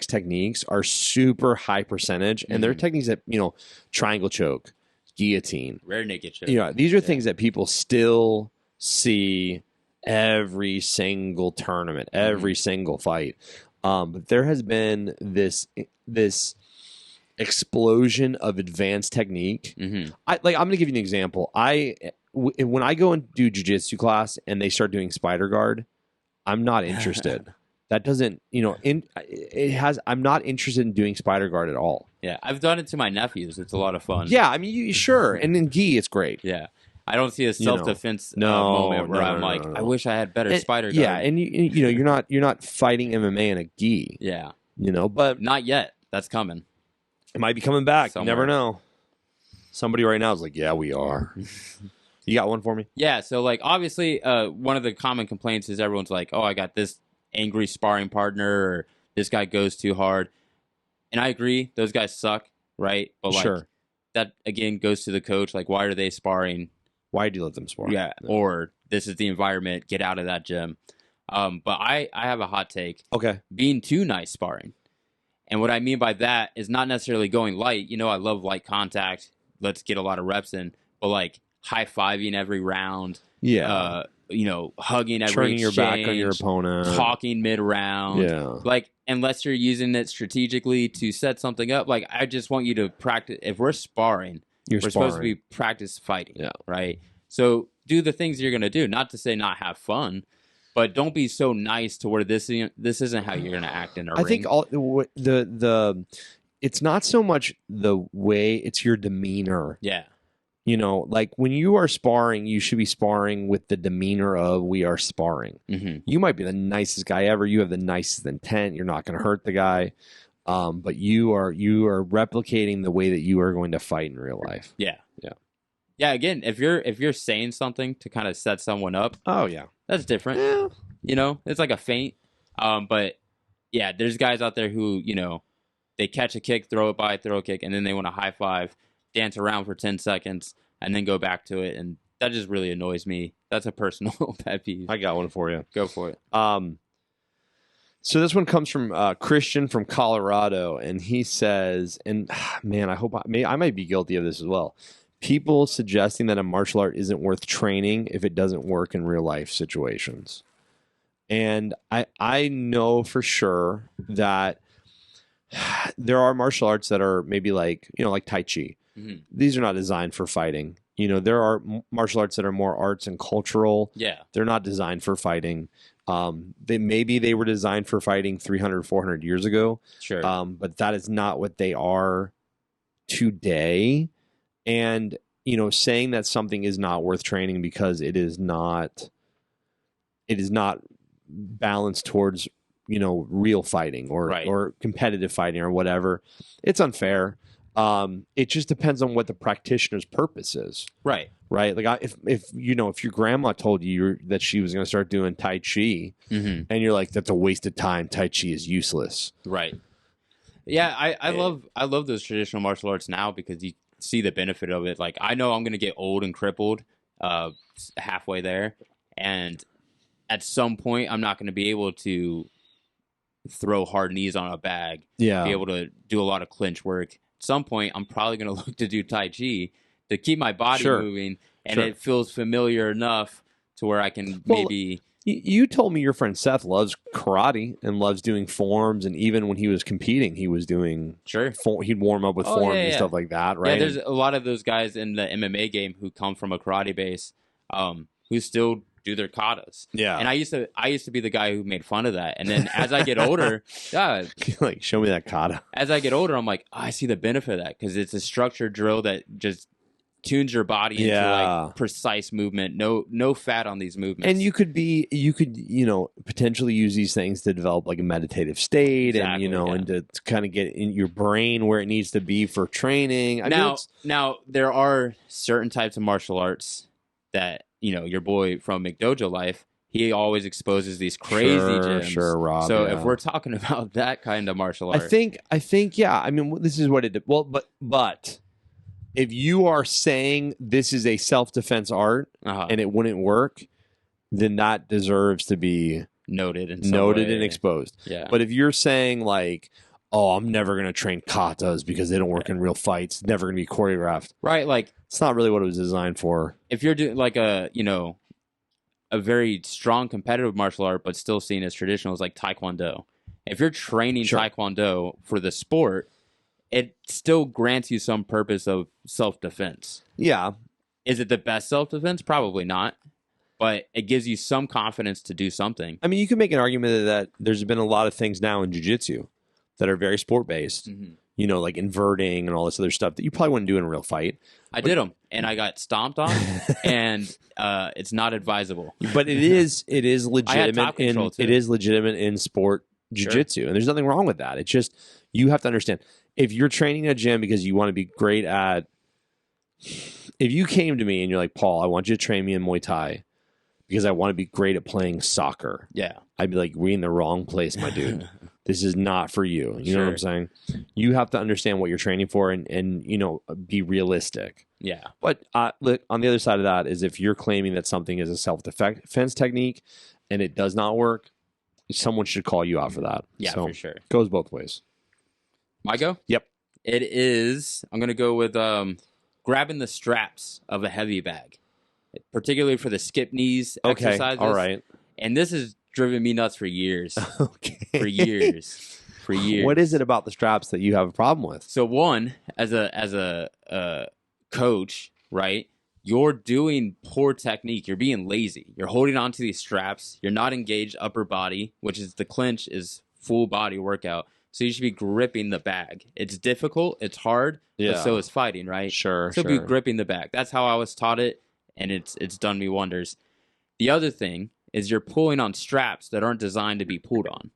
techniques are super high percentage, and they're techniques that, you know, triangle choke, guillotine, Rear naked choke. you know, these are things that people still see every single tournament, every single fight. But there has been this explosion of advanced technique. I'm going to give you an example. When I go and do jiu-jitsu class and they start doing spider guard, I'm not interested. That doesn't, you know, I'm not interested in doing spider guard at all. Yeah, I've done it to my nephews. It's a lot of fun. Yeah, I mean, sure. And in gi, it's great. Yeah. I don't see a self-defense moment where I'm like, I wish I had better spider guard. Yeah, and you know, you're not fighting MMA in a gi. Yeah. You know, but Not yet. That's coming. it might be coming back. Somewhere. You never know. Somebody right now is like, yeah, we are. You got one for me? Yeah, so like obviously one of the common complaints is everyone's like, oh, I got this angry sparring partner, or this guy goes too hard. And I agree, those guys suck, right? But like Sure. that again goes to the coach, like why are they sparring? Why do you let them spar? Yeah, or this is the environment, get out of that gym. But I have a hot take. Okay. Being too nice sparring. And what I mean by that is not necessarily going light. You know, I love light contact. Let's get a lot of reps in. But like high-fiving every round. Yeah. You know, hugging every Turning your back on your exchange, opponent. talking mid-round. Yeah. Like, unless you're using it strategically to set something up, like, I just want you to practice. If we're sparring, we're supposed to be practice fighting, Yeah. right? So do the things you're going to do. Not to say not have fun, but don't be so nice to where this isn't how you're going to act in a ring. I think it's not so much the way, it's your demeanor. Yeah. You know, like when you are sparring, you should be sparring with the demeanor of we are sparring. You might be the nicest guy ever. You have the nicest intent. You're not going to hurt the guy. But you are replicating the way that you are going to fight in real life. Yeah. Yeah. Yeah. Again, if you're saying something to kind of set someone up, Oh, yeah. that's different. Yeah. You know, it's like a feint. But yeah, there's guys out there who, you know, they catch a kick, throw a kick, and then they want to high five, dance around for 10 seconds, and then go back to it. And that just really annoys me. That's a personal pet peeve. I got one for you. Go for it. So this one comes from Christian from Colorado, and he says, and man, I might be guilty of this as well. People suggesting that a martial art isn't worth training if it doesn't work in real life situations. And I know for sure that there are martial arts that are maybe like, you know, like Tai Chi. These are not designed for fighting. You know, there are martial arts that are more arts and cultural. Yeah. They're not designed for fighting. They were designed for fighting 300, 400 years ago. Sure. But that is not what they are today. And, you know, saying that something is not worth training because it is not balanced towards, you know, real fighting or competitive fighting or whatever, it's unfair. It just depends on what the practitioner's purpose is. Right. Right. Like if your grandma told you that she was going to start doing Tai Chi and you're like, that's a waste of time. Tai Chi is useless. Right. Yeah. I love those traditional martial arts now because you see the benefit of it. Like I know I'm going to get old and crippled, halfway there. And at some point I'm not going to be able to throw hard knees on a bag. Yeah. Be able to do a lot of clinch work. At some point I'm probably going to look to do Tai Chi to keep my body moving, and it feels familiar enough to where I can maybe... You told me your friend Seth loves karate and loves doing forms, and even when he was competing, he was doing... Sure. He'd warm up with forms and stuff like that, right? Yeah, there's a lot of those guys in the MMA game who come from a karate base who still do their katas. Yeah. And I used to be the guy who made fun of that. And then as I get older, like, show me that kata. as I get older, I'm like, I see the benefit of that because it's a structured drill that just tunes your body into like precise movement. No fat on these movements. And you could potentially use these things to develop like a meditative state, and and to kind of get in your brain where it needs to be for training. Now there are certain types of martial arts that your boy from McDojo Life, he always exposes these crazy gyms. Sure, Rob. So if we're talking about that kind of martial art, I think yeah. I mean, this is what it. Well, but if you are saying this is a self-defense art and it wouldn't work, then that deserves to be noted and exposed. Yeah. But if you're saying like, oh, I'm never going to train katas because they don't work in real fights, never going to be choreographed. Right, like it's not really what it was designed for. If you're doing like a very strong competitive martial art but still seen as traditional, is like Taekwondo. If you're training Taekwondo for the sport, it still grants you some purpose of self-defense. Yeah. Is it the best self-defense? Probably not. But it gives you some confidence to do something. I mean, you can make an argument that there's been a lot of things now in jiu-jitsu that are very sport-based, like inverting and all this other stuff that you probably wouldn't do in a real fight. I did them, and I got stomped on, and it's not advisable. But it is legitimate. It is legitimate in sport jiu-jitsu, and there's nothing wrong with that. It's just you have to understand. If you're training in a gym because you want to be great at, if you came to me and you're like, Paul, I want you to train me in Muay Thai because I want to be great at playing soccer. Yeah. I'd be like, we're in the wrong place, my dude. This is not for you. You know what I'm saying? You have to understand what you're training for and be realistic. Yeah. But look, on the other side of that is if you're claiming that something is a self-defense technique and it does not work, someone should call you out for that. Yeah, so, for sure. Goes both ways. My go? Yep. It is, I'm going to go with grabbing the straps of a heavy bag, particularly for the skip knees exercises. All right. And this has driven me nuts for years. For years. What is it about the straps that you have a problem with? So one, as a coach, right, you're doing poor technique. You're being lazy. You're holding onto these straps. You're not engaged upper body, which is the clinch is full body workout. So you should be gripping the bag. It's difficult. It's hard. But so is fighting, right? Sure. Be gripping the bag. That's how I was taught it, and it's done me wonders. The other thing is you're pulling on straps that aren't designed to be pulled on.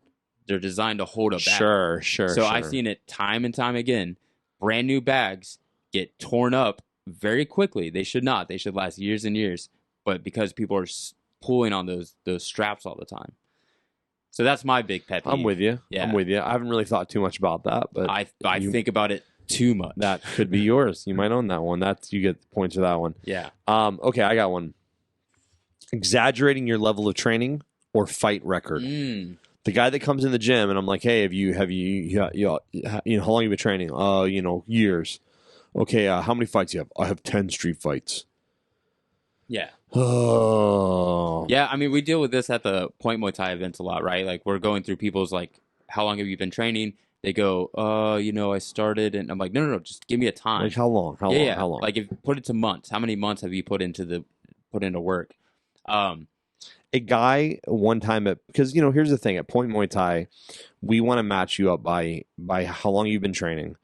They're designed to hold a bag. Sure. So I've seen it time and time again. Brand new bags get torn up very quickly. They should not. They should last years and years. But because people are pulling on those straps all the time. So that's my big pet peeve. I'm with you. Yeah. I'm with you. I haven't really thought too much about that, but I think about it too much. That could be yours. You might own that one. You get the points for that one. Yeah. Okay, I got one. Exaggerating your level of training or fight record. The guy that comes in the gym and I'm like, hey, how long have you been training? Years. Okay, how many fights do you have? I have 10 street fights. Yeah. Oh. Yeah, I mean, we deal with this at the Point Muay Thai events a lot, right? Like, we're going through people's, like, how long have you been training? They go, I started, and I'm like, no, just give me a time. Like, how long? How long? Like, put it to months. How many months have you put into work? A guy one time because here's the thing, at Point Muay Thai, we want to match you up by how long you've been training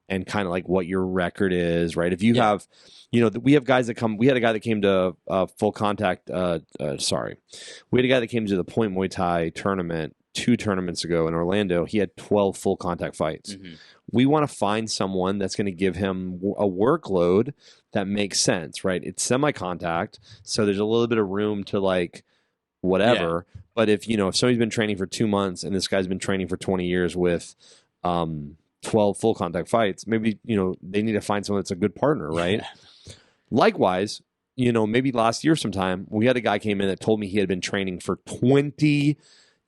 and kind of like what your record is, right? If you have, we have guys that come. We had a guy that came to full contact. We had a guy that came to the Point Muay Thai tournament 2 tournaments ago in Orlando. He had 12 full contact fights. We want to find someone that's going to give him a workload that makes sense, right? It's semi-contact, so there's a little bit of room to like whatever. Yeah. But if somebody's been training for 2 months and this guy's been training for 20 years with 12 full contact fights, maybe they need to find someone that's a good partner, right? Likewise, maybe last year sometime we had a guy came in that told me he had been training for 20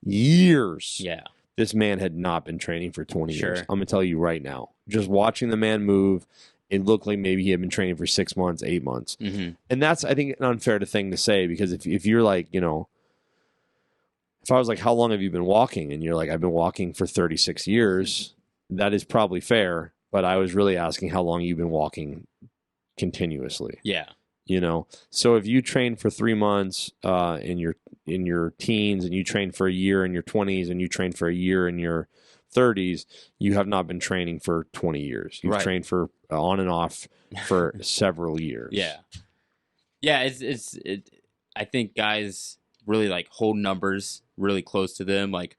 years. Yeah. This man had not been training for 20 years. Sure. I'm going to tell you right now. Just watching the man move, it looked like maybe he had been training for 6 months, 8 months. And that's, I think, an unfair thing to say, because if you're like, if I was like, how long have you been walking? And you're like, I've been walking for 36 years. That is probably fair. But I was really asking how long you've been walking continuously. Yeah. So if you train for 3 months in your teens, and you train for a year in your 20s, and you train for a year in your 30s, you have not been training for 20 years. You've trained for on and off for several years. Yeah. I think guys really like hold numbers really close to them. Like,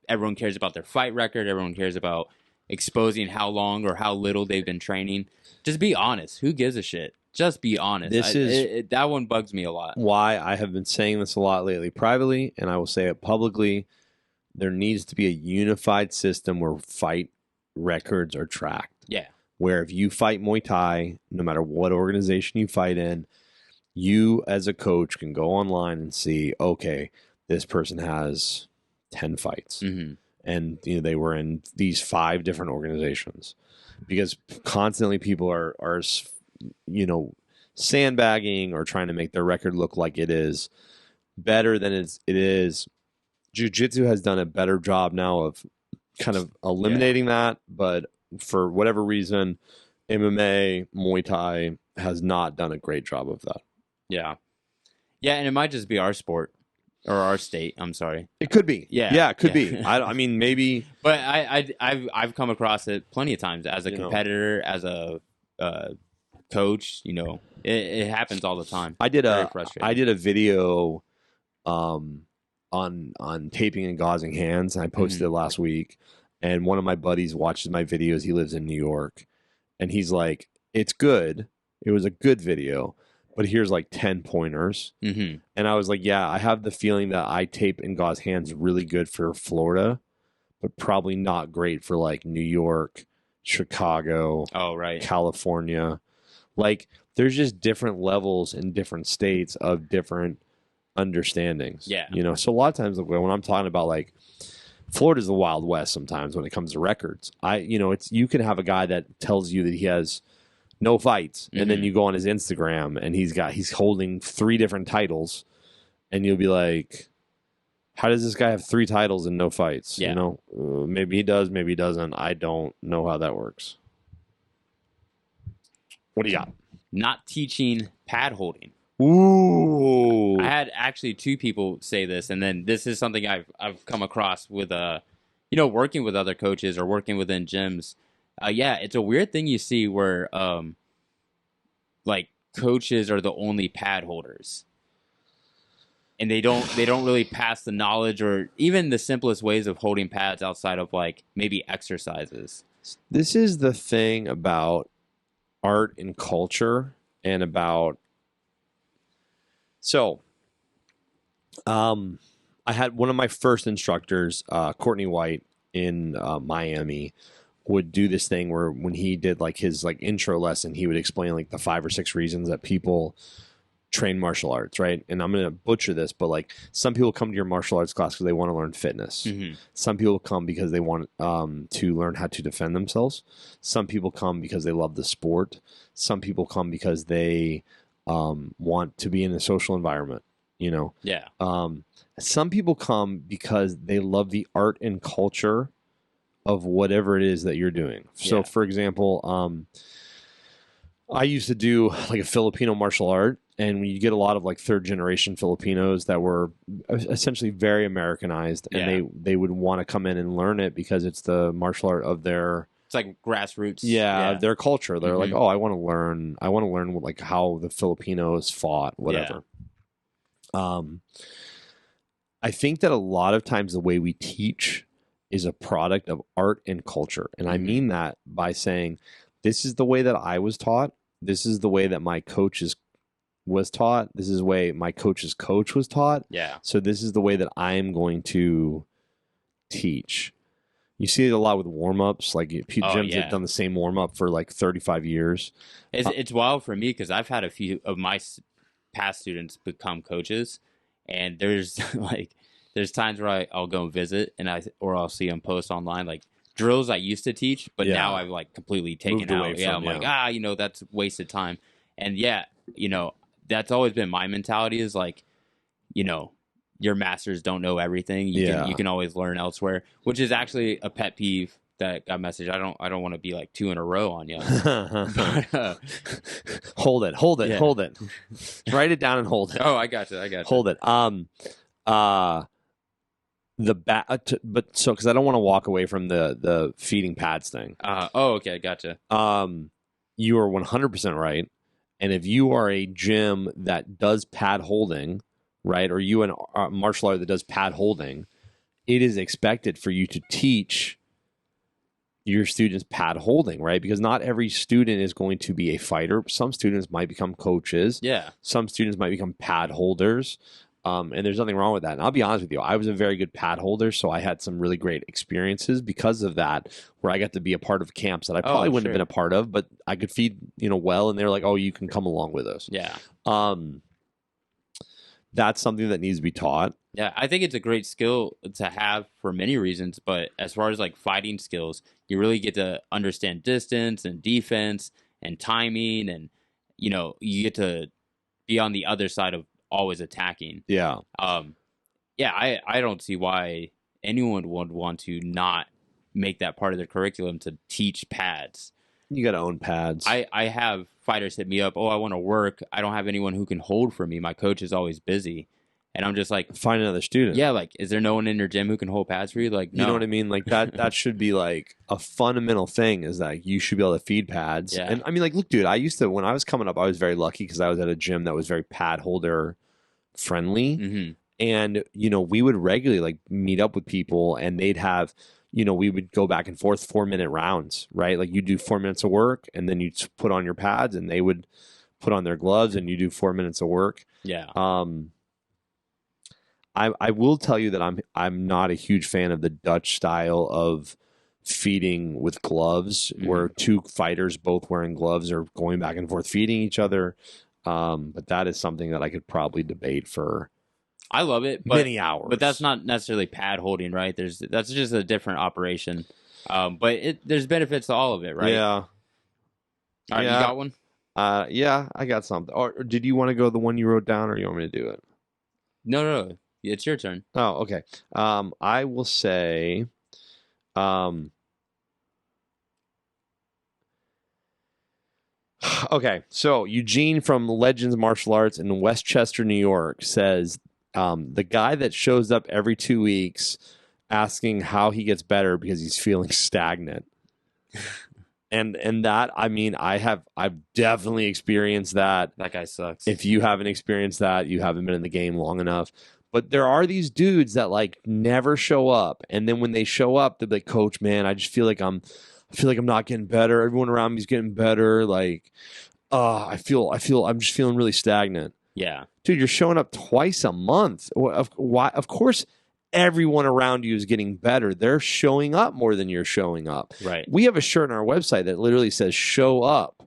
everyone cares about their fight record. Everyone cares about exposing how long or how little they've been training. Just be honest. Who gives a shit? Just be honest. That one bugs me a lot. Why I have been saying this a lot lately privately, and I will say it publicly. There needs to be a unified system where fight records are tracked. Yeah. Where if you fight Muay Thai, no matter what organization you fight in, you as a coach can go online and see, okay, this person has 10 fights. Mm-hmm. And they were in these 5 different organizations. Because constantly people are sandbagging or trying to make their record look like it is better than it is. Jiu-Jitsu has done a better job now of kind of eliminating that, but for whatever reason, MMA, Muay Thai has not done a great job of that. Yeah, and it might just be our sport or our state. I'm sorry. It could be. Yeah, it could be. I mean, maybe. But I've come across it plenty of times as a competitor, as a coach. It happens all the time. I did a video on taping and gauzing hands, and I posted it last week. And one of my buddies watches my videos. He lives in New York, and he's like, "It's good. It was a good video, but here's like 10 pointers." Mm-hmm. And I was like, "Yeah, I have the feeling that I tape and gauze hands really good for Florida, but probably not great for like New York, Chicago, California. Like, there's just different levels in different states of different understandings. Yeah. So a lot of times when I'm talking about like Florida's the Wild West sometimes when it comes to records. You can have a guy that tells you that he has no fights, and then you go on his Instagram and he's holding 3 different titles, and you'll be like, how does this guy have 3 titles and no fights? Yeah. Maybe he does, maybe he doesn't. I don't know how that works. What do you got? Not teaching pad holding. Ooh. I had actually 2 people say this, and then this is something I've come across with working with other coaches or working within gyms. It's a weird thing you see where like coaches are the only pad holders, and they don't really pass the knowledge or even the simplest ways of holding pads outside of like maybe exercises. This is the thing about art and culture, and about I had one of my first instructors, Courtney White in Miami, would do this thing where when he did like his like intro lesson, he would explain like the 5 or 6 reasons that people train martial arts, right? And I'm going to butcher this, but like some people come to your martial arts class because they want to learn fitness. Mm-hmm. Some people come because they want to learn how to defend themselves. Some people come because they love the sport. Some people come because they want to be in a social environment, Yeah. Some people come because they love the art and culture of whatever it is that you're doing. So, for example, I used to do like a Filipino martial art, and when you get a lot of like 3rd generation Filipinos that were essentially very Americanized, and they would want to come in and learn it because it's the martial art of their... It's like grassroots. Their culture. They're like, oh, I want to learn like how the Filipinos fought, whatever. I think that a lot of times the way we teach is a product of art and culture. And I mean that by saying, this is the way that I was taught. This is the way that my coaches was taught. This is the way my coach's coach was taught. Yeah. So this is the way that I am going to teach. You see it a lot with warmups. Like gyms have done the same warm-up for like 35 years. It's wild for me because I've had a few of my past students become coaches, and there's times where I'll go and visit, and I'll see them post online like drills I used to teach, but now I've like completely taken out. I'm like, that's wasted time. And that's always been my mentality is like, your masters don't know everything. You can always learn elsewhere, which is actually a pet peeve that got messaged. I don't want to be like 2 in a row on you. Hold it. Yeah. Hold it. Write it down and hold it. Oh, I got you. Hold it. But so because I don't want to walk away from the feeding pads thing. Okay, gotcha. You are 100% right. And if you are a gym that does pad holding, right, or you a martial art that does pad holding, it is expected for you to teach your students pad holding, right? Because not every student is going to be a fighter. Some students might become coaches. Yeah. Some students might become pad holders. And there's nothing wrong with that. And I'll be honest with you, I was a very good pad holder, so I had some really great experiences because of that, where I got to be a part of camps that I probably wouldn't have been a part of, but I could feed, well, and they were like, oh, you can come along with us. Yeah. That's something that needs to be taught. Yeah, I think it's a great skill to have for many reasons, but as far as like fighting skills, you really get to understand distance and defense and timing, and you get to be on the other side of always attacking. Yeah. I don't see why anyone would want to not make that part of their curriculum to teach pads. You got to own pads. I have fighters hit me up, oh, I want to work. I don't have anyone who can hold for me. My coach is always busy. And I'm just like, find another student. Yeah, like, is there no one in your gym who can hold pads for you? Like, no. You know what I mean? Like that should be like a fundamental thing, is that you should be able to feed pads. Yeah. And I mean, like, look, dude, when I was coming up, I was very lucky because I was at a gym that was very pad holder friendly. Mm-hmm. And, we would regularly like meet up with people, and they'd have, we would go back and forth 4-minute rounds, right? Like you do 4 minutes of work, and then you put on your pads, and they would put on their gloves, and you do 4 minutes of work. Yeah. I will tell you that I'm not a huge fan of the Dutch style of feeding with gloves, where two fighters both wearing gloves are going back and forth feeding each other. But that is something that I could probably debate for. I love it, many hours. But that's not necessarily pad holding, right? That's just a different operation. But there's benefits to all of it, right? Yeah. All right, you got one? Yeah, I got something. Or did you want to go the one you wrote down, or you want me to do it? No. It's your turn. Oh, okay. I will say, okay. So Eugene from Legends Martial Arts in Westchester, New York says, the guy that shows up every 2 weeks asking how he gets better because he's feeling stagnant. And that, I mean, I've definitely experienced that. That guy sucks. If you haven't experienced that, you haven't been in the game long enough. But there are these dudes that like never show up, and then when they show up, they're like, "Coach, man, I feel like I'm not getting better. Everyone around me is getting better. Like, I'm just feeling really stagnant." Yeah, dude, you're showing up twice a month. Why? Of course, everyone around you is getting better. They're showing up more than you're showing up. Right. We have a shirt on our website that literally says "Show up."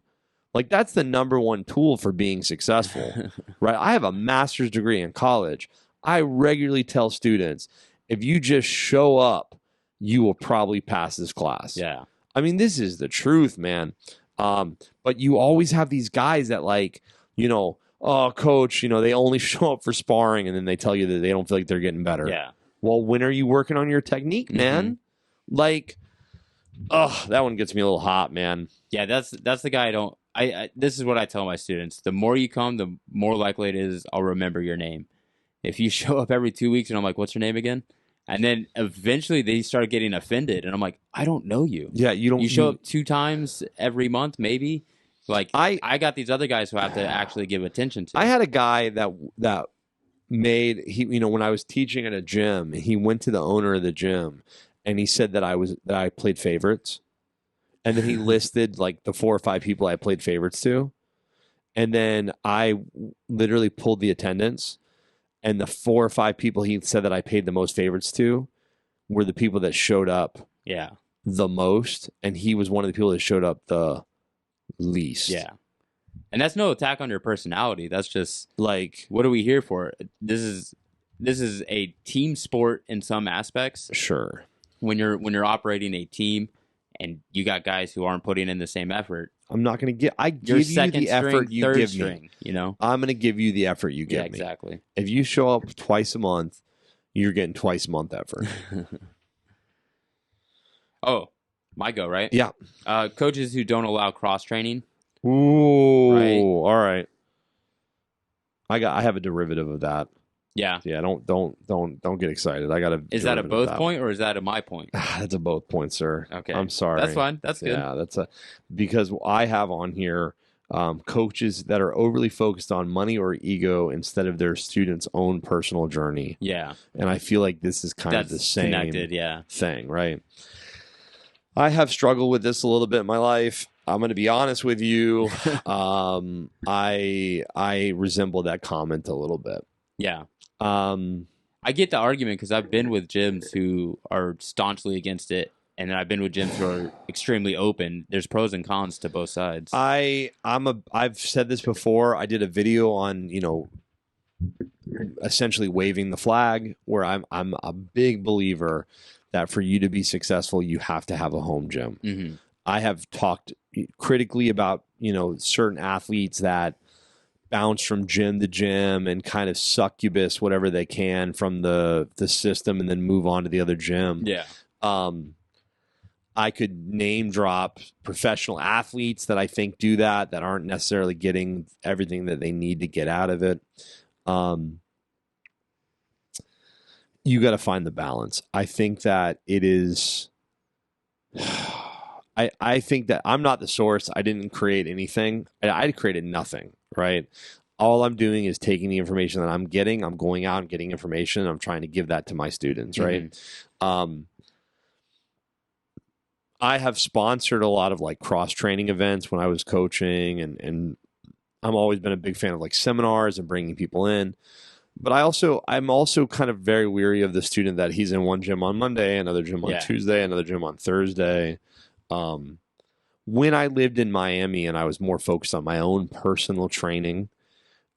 Like, that's the number one tool for being successful, right? I have a master's degree in college. I regularly tell students, if you just show up, you will probably pass this class. Yeah. I mean, this is the truth, man. But you always have these guys that like, oh, coach, they only show up for sparring, and then they tell you that they don't feel like they're getting better. Yeah. Well, when are you working on your technique, man? Like, that one gets me a little hot, man. Yeah, that's the guy this is what I tell my students. The more you come, the more likely it is I'll remember your name. If you show up every 2 weeks and I'm like, what's your name again? And then eventually they start getting offended, and I'm like, I don't know you. Yeah, you show up 2 times every month, maybe. Like, I got these other guys who I have to actually give attention to. I had a guy that made, when I was teaching at a gym, he went to the owner of the gym, and he said that I played favorites. And then he listed like the 4 or 5 people I played favorites to. And then I literally pulled the attendance. And the 4 or 5 people he said that I paid the most favorites to were the people that showed up the most. And he was one of the people that showed up the least. Yeah. And that's no attack on your personality. That's just like, what are we here for? This is a team sport in some aspects. Sure. When you're operating a team and you got guys who aren't putting in the same effort, I'm not going to give. I give you the effort you give me. I'm going to give you the effort you give me. Exactly. If you show up twice a month, you're getting twice a month effort. Oh, My go, right? Yeah. Coaches who don't allow cross training. Ooh. Right. All right. I have a derivative of that. Yeah. Yeah. Don't get excited. I got a. Is that a derivative of both that. point or is that a my point? That's a both point, sir. Okay. I'm sorry. That's fine. That's good. Yeah. Because I have on here coaches that are overly focused on money or ego instead of their students' own personal journey. Yeah. And I feel like this is kind of the same connected, thing, right? I have struggled with this a little bit in my life. I'm going to be honest with you. I resemble that comment a little bit. Yeah. I get the argument because I've been with gyms who are staunchly against it, and then I've been with gyms who are extremely open. There's pros and cons to both sides. I've said this before. I did a video on, essentially waving the flag, where I'm a big believer that for you to be successful, you have to have a home gym. Mm-hmm. I have talked critically about, certain athletes that bounce from gym to gym and kind of succubus whatever they can from the system and then move on to the other gym. Yeah. I could name drop professional athletes that I think do that aren't necessarily getting everything that they need to get out of it. You got to find the balance. I think that it is. I think that I'm not the source. I didn't create anything. I created nothing, right? All I'm doing is taking the information that I'm getting. I'm going out and getting information. I'm trying to give that to my students, right? Mm-hmm. I have sponsored a lot of like cross training events when I was coaching, and I've always been a big fan of like seminars and bringing people in. But I'm also kind of very weary of the student that he's in one gym on Monday, another gym on Tuesday, another gym on Thursday. When I lived in Miami and I was more focused on my own personal training,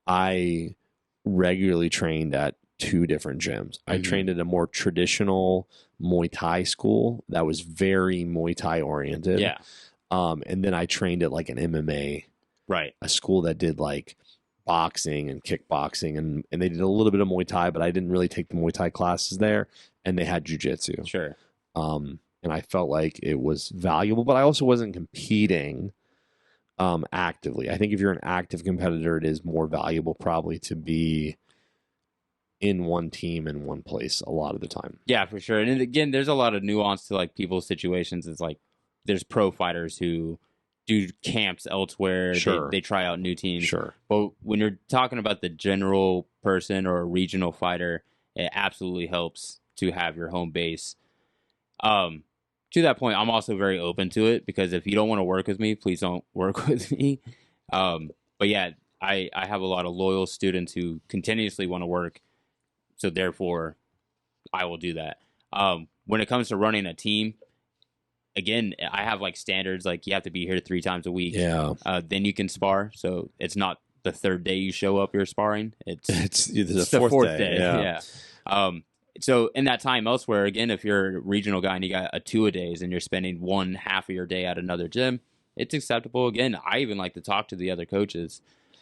I regularly trained at 2 different gyms. I trained at a more traditional Muay Thai school that was very Muay Thai oriented. Yeah. And then I trained at like an MMA, right? A school that did like boxing and kickboxing, and they did a little bit of Muay Thai, but I didn't really take the Muay Thai classes there, and they had jiu-jitsu. Sure. And I felt like it was valuable, but I also wasn't competing actively. I think if you're an active competitor, it is more valuable probably to be in one team in one place a lot of the time. Yeah, for sure. And again, there's a lot of nuance to like people's situations. It's like there's pro fighters who do camps elsewhere. Sure. They try out new teams. Sure. But when you're talking about the general person or a regional fighter, it absolutely helps to have your home base. To that point, I'm also very open to it because if you don't want to work with me, please don't work with me. But yeah, I have a lot of loyal students who continuously want to work. So therefore, I will do that. When it comes to running a team, again, I have like standards, like you have to be here 3 times a week. Yeah. Then you can spar. So it's not the 3rd day you show up, you're sparring. It's the the 4th day. Yeah. So in that time elsewhere, again, if you're a regional guy and you got a 2-a-days and you're spending one half of your day at another gym, it's acceptable. Again, I even like to talk to the other coaches.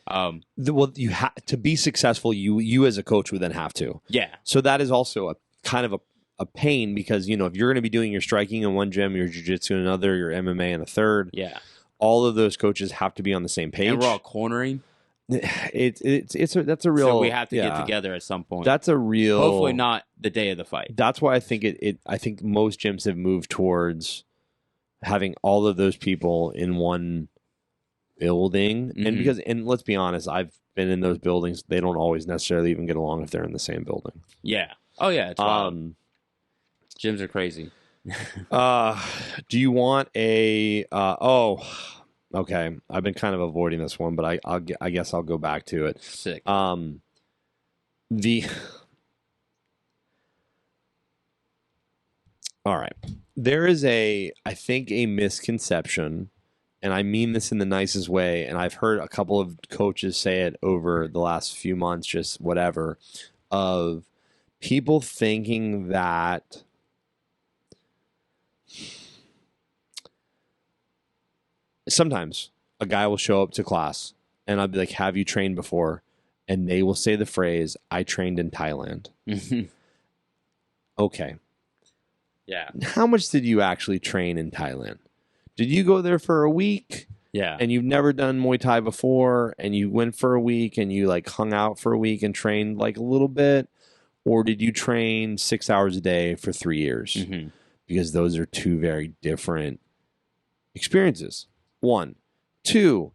Well, you have to be successful. You as a coach would then have to. Yeah. So that is also a kind of a pain because if you're going to be doing your striking in one gym, your jiu-jitsu in another, your MMA in a third. Yeah. All of those coaches have to be on the same page. And we're all cornering. That's a real. So we have to get together at some point. That's a real. Hopefully not the day of the fight. That's why I think I think most gyms have moved towards having all of those people in one building, Mm-hmm. and let's be honest, I've been in those buildings. They don't always necessarily even get along if they're in the same building. Yeah. Oh yeah. It's wild. Gyms are crazy. Do you want a? Okay, I've been kind of avoiding this one, but I guess I'll go back to it. Sick. All right. There is I think a misconception, and I mean this in the nicest way, and I've heard a couple of coaches say it over the last few months, just whatever, of people thinking that sometimes a guy will show up to class and I'll be like, have you trained before? And they will say the phrase, I trained in Thailand. Okay. Yeah. How much did you actually train in Thailand? Did you go there for a week? Yeah. And you've never done Muay Thai before, and you went for a week and you like hung out for a week and trained like a little bit? Or did you train 6 hours a day for 3 years? Mm-hmm. Because those are two very different experiences. 1, 2,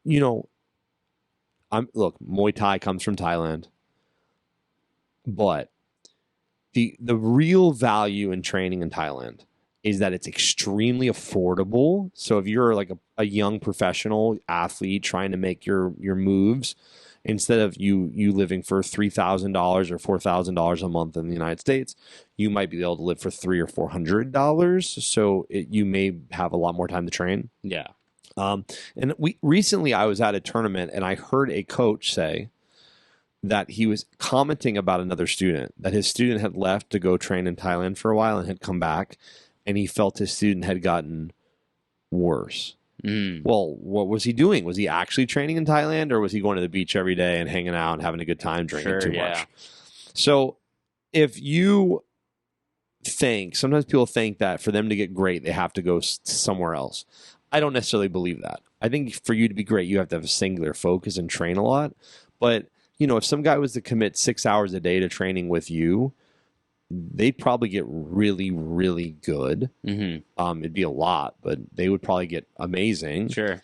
you know, look, Muay Thai comes from Thailand, but the real value in training in Thailand is that it's extremely affordable. So if you're like a young professional athlete trying to make your moves, instead of you living for $3,000 or $4,000 a month in the United States, you might be able to live for $300 or $400. So you may have a lot more time to train. Yeah. And recently I was at a tournament and I heard a coach say that he was commenting about another student, that his student had left to go train in Thailand for a while and had come back, and he felt his student had gotten worse. Well, what was he doing? Was he actually training in Thailand, or was he going to the beach every day and hanging out and having a good time drinking too much? So if you think, sometimes people think that for them to get great, they have to go somewhere else. I don't necessarily believe that. I think for you to be great, you have to have a singular focus and train a lot. But, you know, if some guy was to commit 6 hours a day to training with you, they'd probably get really, really good. It'd be a lot, but they would probably get amazing. Sure.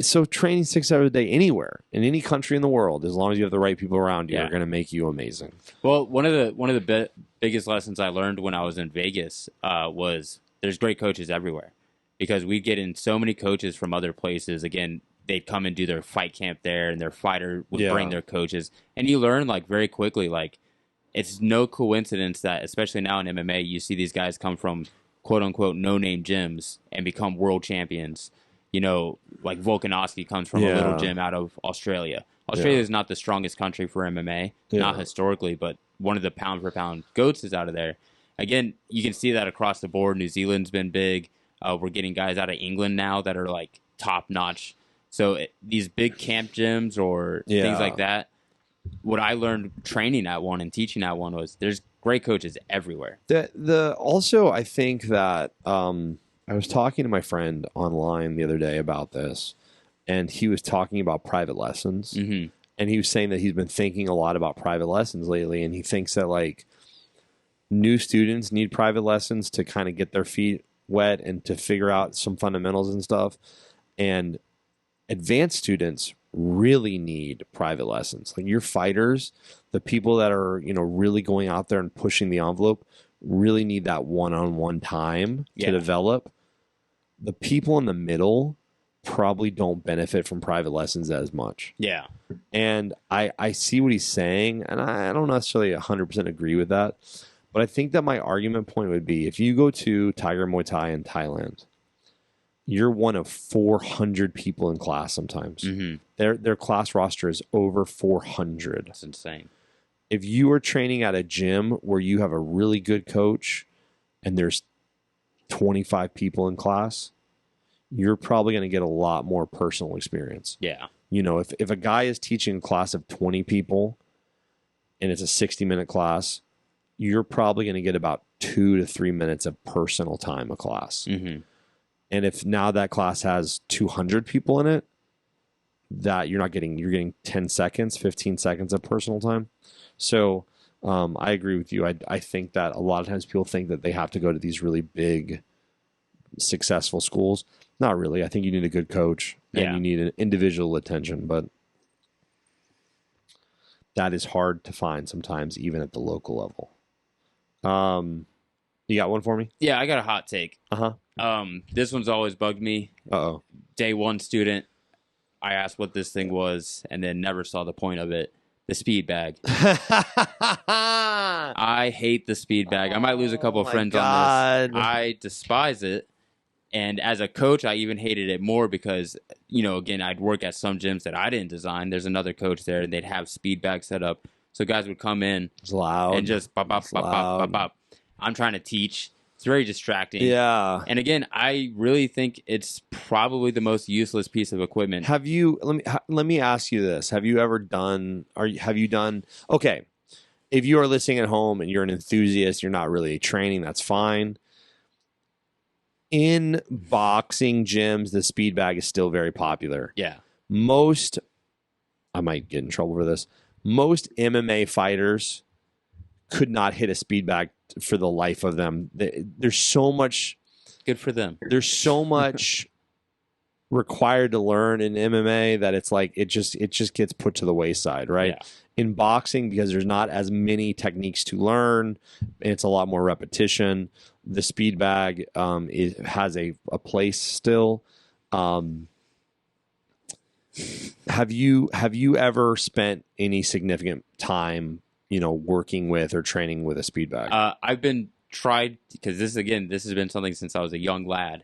So training 6 hours a day anywhere, in any country in the world, as long as you have the right people around you, Yeah. are going to make you amazing. Well, one of the biggest lessons I learned when I was in Vegas was there's great coaches everywhere, because we get in so many coaches from other places. Again, they'd come and do their fight camp there, and their fighter would bring their coaches, and you learn like very quickly, like it's no coincidence that, especially now in MMA, you see these guys come from quote unquote no-name gyms and become world champions. You know, like Volkanovski comes from a little gym out of Australia. Australia is not the strongest country for MMA, not historically, but one of the pound-for-pound goats is out of there. Again, you can see that across the board. New Zealand's been big. We're getting guys out of England now that are like top-notch. So these big camp gyms or things like that, what I learned training at one and teaching at one was there's great coaches everywhere. Also, I think that I was talking to my friend online the other day about this, and he was talking about private lessons. And he was saying that he's been thinking a lot about private lessons lately, and he thinks that like new students need private lessons to kind of get their feet wet and to figure out some fundamentals and stuff. And advanced students really need private lessons. Like your fighters, the people that are, you know, really going out there and pushing the envelope, really need that one-on-one time to develop. The people in the middle probably don't benefit from private lessons as much. Yeah. And I see what he's saying, and I don't necessarily 100% agree with that. But I think that my argument point would be, if you go to Tiger Muay Thai in Thailand, you're one of 400 people in class sometimes. Their class roster is over 400. That's insane. If you are training at a gym where you have a really good coach and there's 25 people in class, you're probably going to get a lot more personal experience. Yeah. You know, if a guy is teaching a class of 20 people and it's a 60-minute class, you're probably going to get about 2 to 3 minutes of personal time a class. And if now that class has 200 people in it, that you're getting 10 seconds, 15 seconds of personal time. So I agree with you. I think that a lot of times people think that they have to go to these really big, successful schools. Not really. I think you need a good coach and you need an individual attention, but that is hard to find sometimes, even at the local level. You got one for me? Yeah, I got a hot take. This one's always bugged me. Day one student, I asked what this thing was and then never saw the point of it. The speed bag. I hate the speed bag. I might lose a couple of friends on this. I despise it. And as a coach, I even hated it more because, you know, again, I'd work at some gyms that I didn't design. There's another coach there, and they'd have speed bags set up. So guys would come in and just bop, bop, bop, bop, bop, bop. I'm trying to teach. It's very distracting. Yeah. And again, I really think it's probably the most useless piece of equipment. Have you, let me ask you this. Have you ever done, okay, if you are listening at home and you're an enthusiast, you're not really training, that's fine. In boxing gyms, the speed bag is still very popular. Yeah. I might get in trouble for this. Most MMA fighters could not hit a speed bag for the life of them. There's so much. Good for them. There's so much required to learn in MMA that it's like it just gets put to the wayside, right? Yeah. In boxing, because there's not as many techniques to learn, it's a lot more repetition. The speed bag has a place still. Have you ever spent any significant time, working with or training with a speed bag? I've been tried, because this has been something since I was a young lad,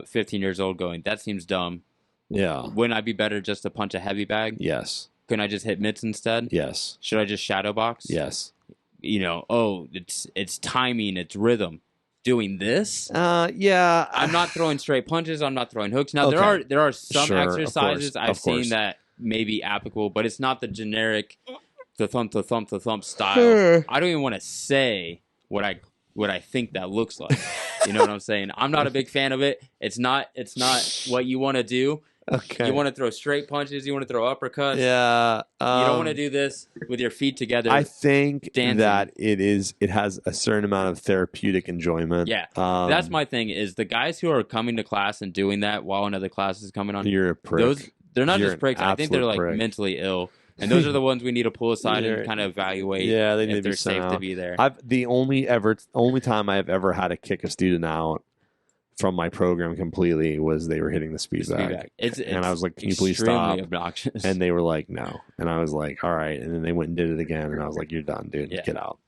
15 years old, going, that seems dumb. Yeah. Wouldn't I be better just to punch a heavy bag? Yes. Couldn't I just hit mitts instead? Yes. Should I just shadow box? Yes. It's timing, it's rhythm. Doing this? Yeah. I'm not throwing straight punches. I'm not throwing hooks. Now Okay. there are some Sure, exercises of I've course. seen that may be applicable, but it's not the generic the thump style. I don't even want to say what I think that looks like. You know what I'm saying? I'm not a big fan of it. It's not what you want to do. Okay. You want to throw straight punches. You want to throw uppercuts. Yeah. You don't want to do this with your feet together. I think dancing. that it has a certain amount of therapeutic enjoyment. Yeah. That's my thing, is the guys who are coming to class and doing that while another class is coming on. You're a prick. They're not You're just pricks. an I think they're like absolute prick. mentally ill. And those are the ones we need to pull aside and kind of evaluate they need if to they're be sent safe out. to be there. The only time I have ever had to kick a student out from my program completely was they were hitting the speed bag. And I was like, can you please stop? Obnoxious. And they were like, no. And I was like, all right. And then they went and did it again. And I was like, you're done, dude. Yeah. Get out.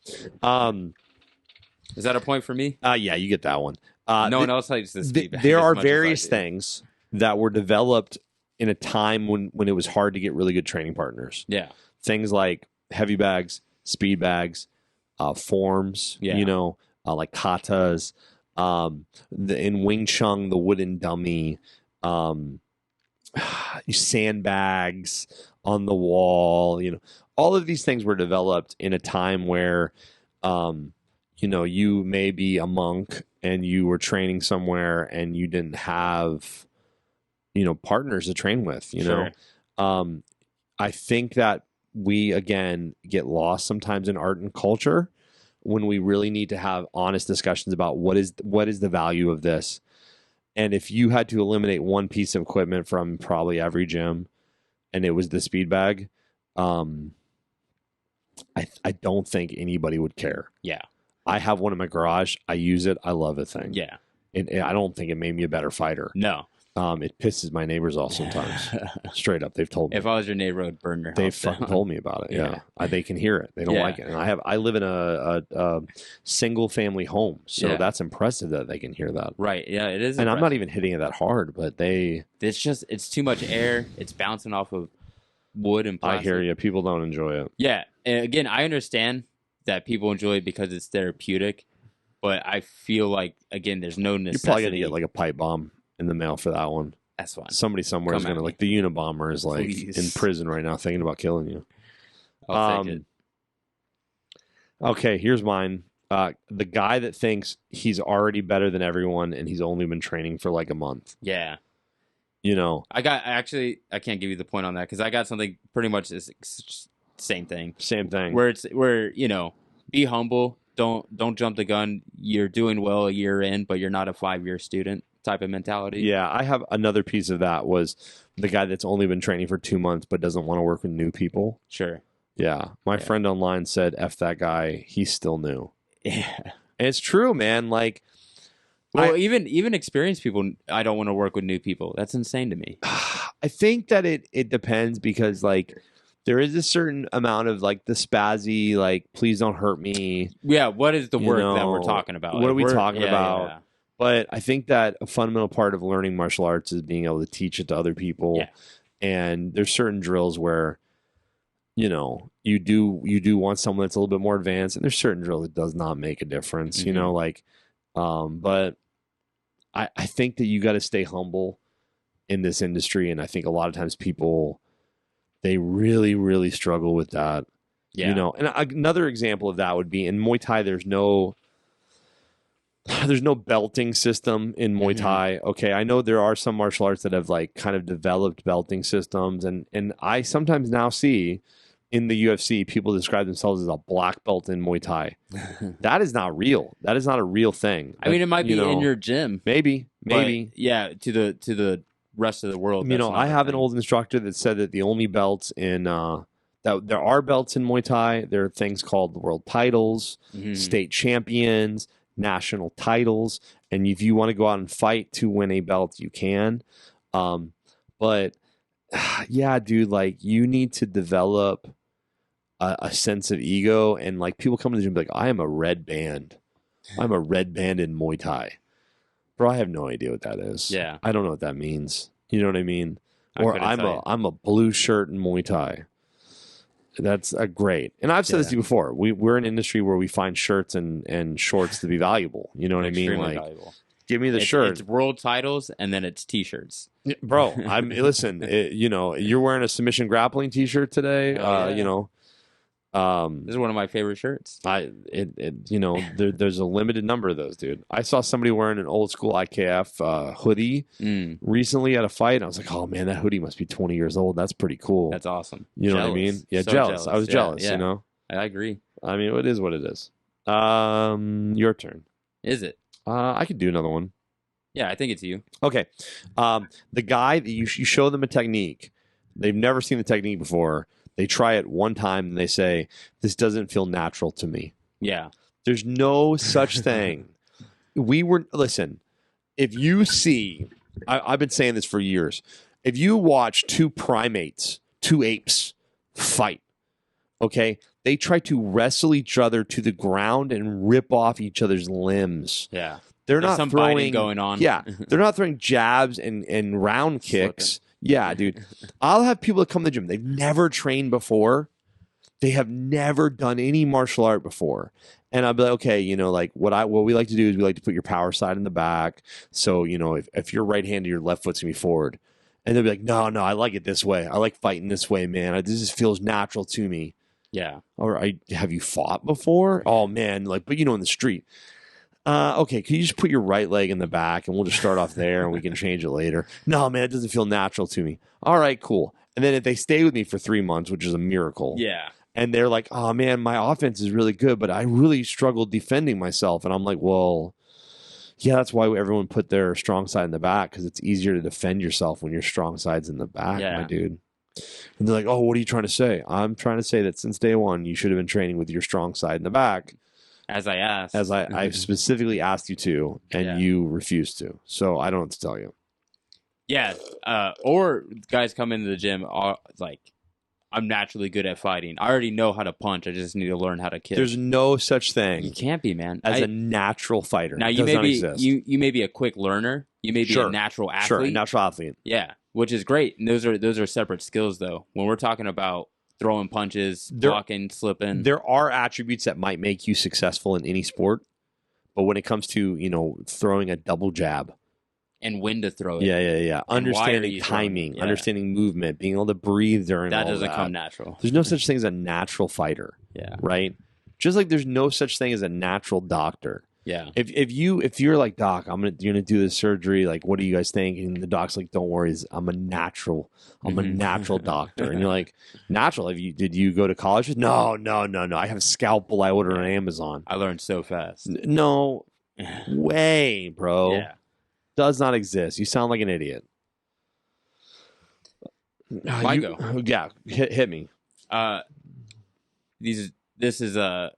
Is that a point for me? Yeah, you get that one. No one else likes the speed bag There as are much as I various do. things that were developed in a time when it was hard to get really good training partners. Yeah. Things like heavy bags, speed bags, forms, like katas, in Wing Chun, the wooden dummy, sandbags on the wall, all of these things were developed in a time where, you may be a monk and you were training somewhere and you didn't have, partners to train with, Sure. I think that we, again, get lost sometimes in art and culture when we really need to have honest discussions about what is the value of this. And if you had to eliminate one piece of equipment from probably every gym and it was the speed bag, I don't think anybody would care. Yeah. I have one in my garage. I use it. I love the thing. Yeah. And I don't think it made me a better fighter. No. It pisses my neighbors off sometimes. Straight up, they've told me. If I was your neighbor, I would burn your house They've down. fucking told me about it. Yeah, they can hear it. They don't Yeah. like it. And I live in a single family home, so Yeah. that's impressive that they can hear that. Right. Yeah, it is. And I'm not impressive. even hitting it that hard, but It's too much air. It's bouncing off of wood and plastic. I hear you. People don't enjoy it. Yeah. And again, I understand that people enjoy it because it's therapeutic, but I feel like, again, there's no necessity. You're probably gonna get like a pipe bomb in the mail for that one. That's fine. Somebody somewhere is Come at gonna me. like the Unabomber is like Please. in prison right now, thinking about killing you. I'll take it. Okay, here's mine. The guy that thinks he's already better than everyone and he's only been training for like a month. Yeah. I I can't give you the point on that because I got something pretty much the same thing. Same thing. Where be humble. Don't jump the gun. You're doing well a year in, but you're not a 5-year student type of mentality. Yeah, I have another piece of that was the guy that's only been training for 2 months but doesn't want to work with new people. Sure. Yeah. My friend online said, F that guy, he's still new. Yeah. And it's true, man. Like, Well, even experienced people, I don't want to work with new people. That's insane to me. I think that it depends because, like, there is a certain amount of, like, the spazzy, like, please don't hurt me. Yeah, what is the You work that know, we're talking about? what are we talking about? Yeah. But I think that a fundamental part of learning martial arts is being able to teach it to other people. Yeah. And there's certain drills where, you do want someone that's a little bit more advanced, and there's certain drills that does not make a difference, but I think that you got to stay humble in this industry. And I think a lot of times people, they really, really struggle with that. Yeah. You know, and another example of that would be in Muay Thai. There's no belting system in Muay Thai. Okay, I know there are some martial arts that have like kind of developed belting systems, and I sometimes now see in the UFC people describe themselves as a black belt in Muay Thai. That is not real. That is not a real thing. I mean, it might be in your gym. Maybe. Yeah, to the rest of the world. You know, I have an old instructor that said that the only belts in that there are belts in Muay Thai. There are things called world titles, state champions, national titles, and if you want to go out and fight to win a belt, you can. But yeah, dude, like you need to develop a sense of ego, and like people come to the gym and be like, I am a red band. I'm a red band in Muay Thai. Bro, I have no idea what that is. Yeah. I don't know what that means. You know what I mean? Or I'm a blue shirt in Muay Thai. That's great. And I've said this to you before. We're an industry where we find shirts and shorts to be valuable. You know what I mean? Like, valuable. Give me the shirt. It's world titles and then it's t-shirts. Bro, listen, you know, you're wearing a submission grappling t-shirt today. You know, this is one of my favorite shirts. You know, there's a limited number of those, dude. I saw somebody wearing an old school IKF hoodie recently at a fight, and I was like, oh man, that hoodie must be 20 years old. That's pretty cool. That's awesome. You know what I mean? Yeah, So jealous. I was jealous. Yeah. You know, I agree. I mean, it is what it is. Your turn. Is it? I could do another one. Yeah, I think it's you. Okay. The guy that you show them a technique, they've never seen the technique before. They try it one time and they say, this doesn't feel natural to me. Yeah. There's no such thing. Listen, if you see, I've been saying this for years. If you watch two apes fight, okay, they try to wrestle each other to the ground and rip off each other's limbs. Yeah. They're There's not some throwing biting going on. Yeah. They're not throwing jabs and round kicks. Yeah, dude. I'll have people that come to the gym. They've never trained before. They have never done any martial art before. And I'll be like, okay, you know, like what we like to do is we like to put your power side in the back. So, you know, if you're right-handed, your left foot's going to be forward. And they'll be like, no, I like it this way. I like fighting this way, man. This just feels natural to me. Yeah. Or have you fought before? Oh, man. Like, but you know, in the street. Okay, can you just put your right leg in the back and we'll just start off there and we can change it later? No, man, it doesn't feel natural to me. All right, cool. And then if they stay with me for 3 months, which is a miracle. Yeah. And they're like, oh, man, my offense is really good, but I really struggled defending myself. And I'm like, well, yeah, that's why everyone put their strong side in the back, because it's easier to defend yourself when your strong side's in the back, my dude. And they're like, oh, what are you trying to say? I'm trying to say that since day one, you should have been training with your strong side in the back. As I asked. As I specifically asked you to, and you refused to. So I don't know what to tell you. Yeah. Or guys come into the gym like, I'm naturally good at fighting. I already know how to punch. I just need to learn how to kick. There's no such thing. You can't be, man. As a natural fighter. Now, you may be a quick learner. You may be a natural athlete. Sure, a natural athlete. Yeah, which is great. And those are separate skills, though. When we're talking about throwing punches, blocking, slipping. There are attributes that might make you successful in any sport, but when it comes to, you know, throwing a double jab and when to throw it, yeah, understanding timing, understanding movement, being able to breathe during that all doesn't come natural. There's no such thing as a natural fighter. Yeah, right. Just like there's no such thing as a natural doctor. Yeah. If you're like, Doc, you're gonna do this surgery, like, what do you guys think? And the doc's like, don't worry, I'm a natural doctor. And you're like, natural? Did you go to college? No. I have a scalpel I ordered on Amazon. I learned so fast. No way, bro. Yeah. Does not exist. You sound like an idiot. Go. Yeah, hit me. This is a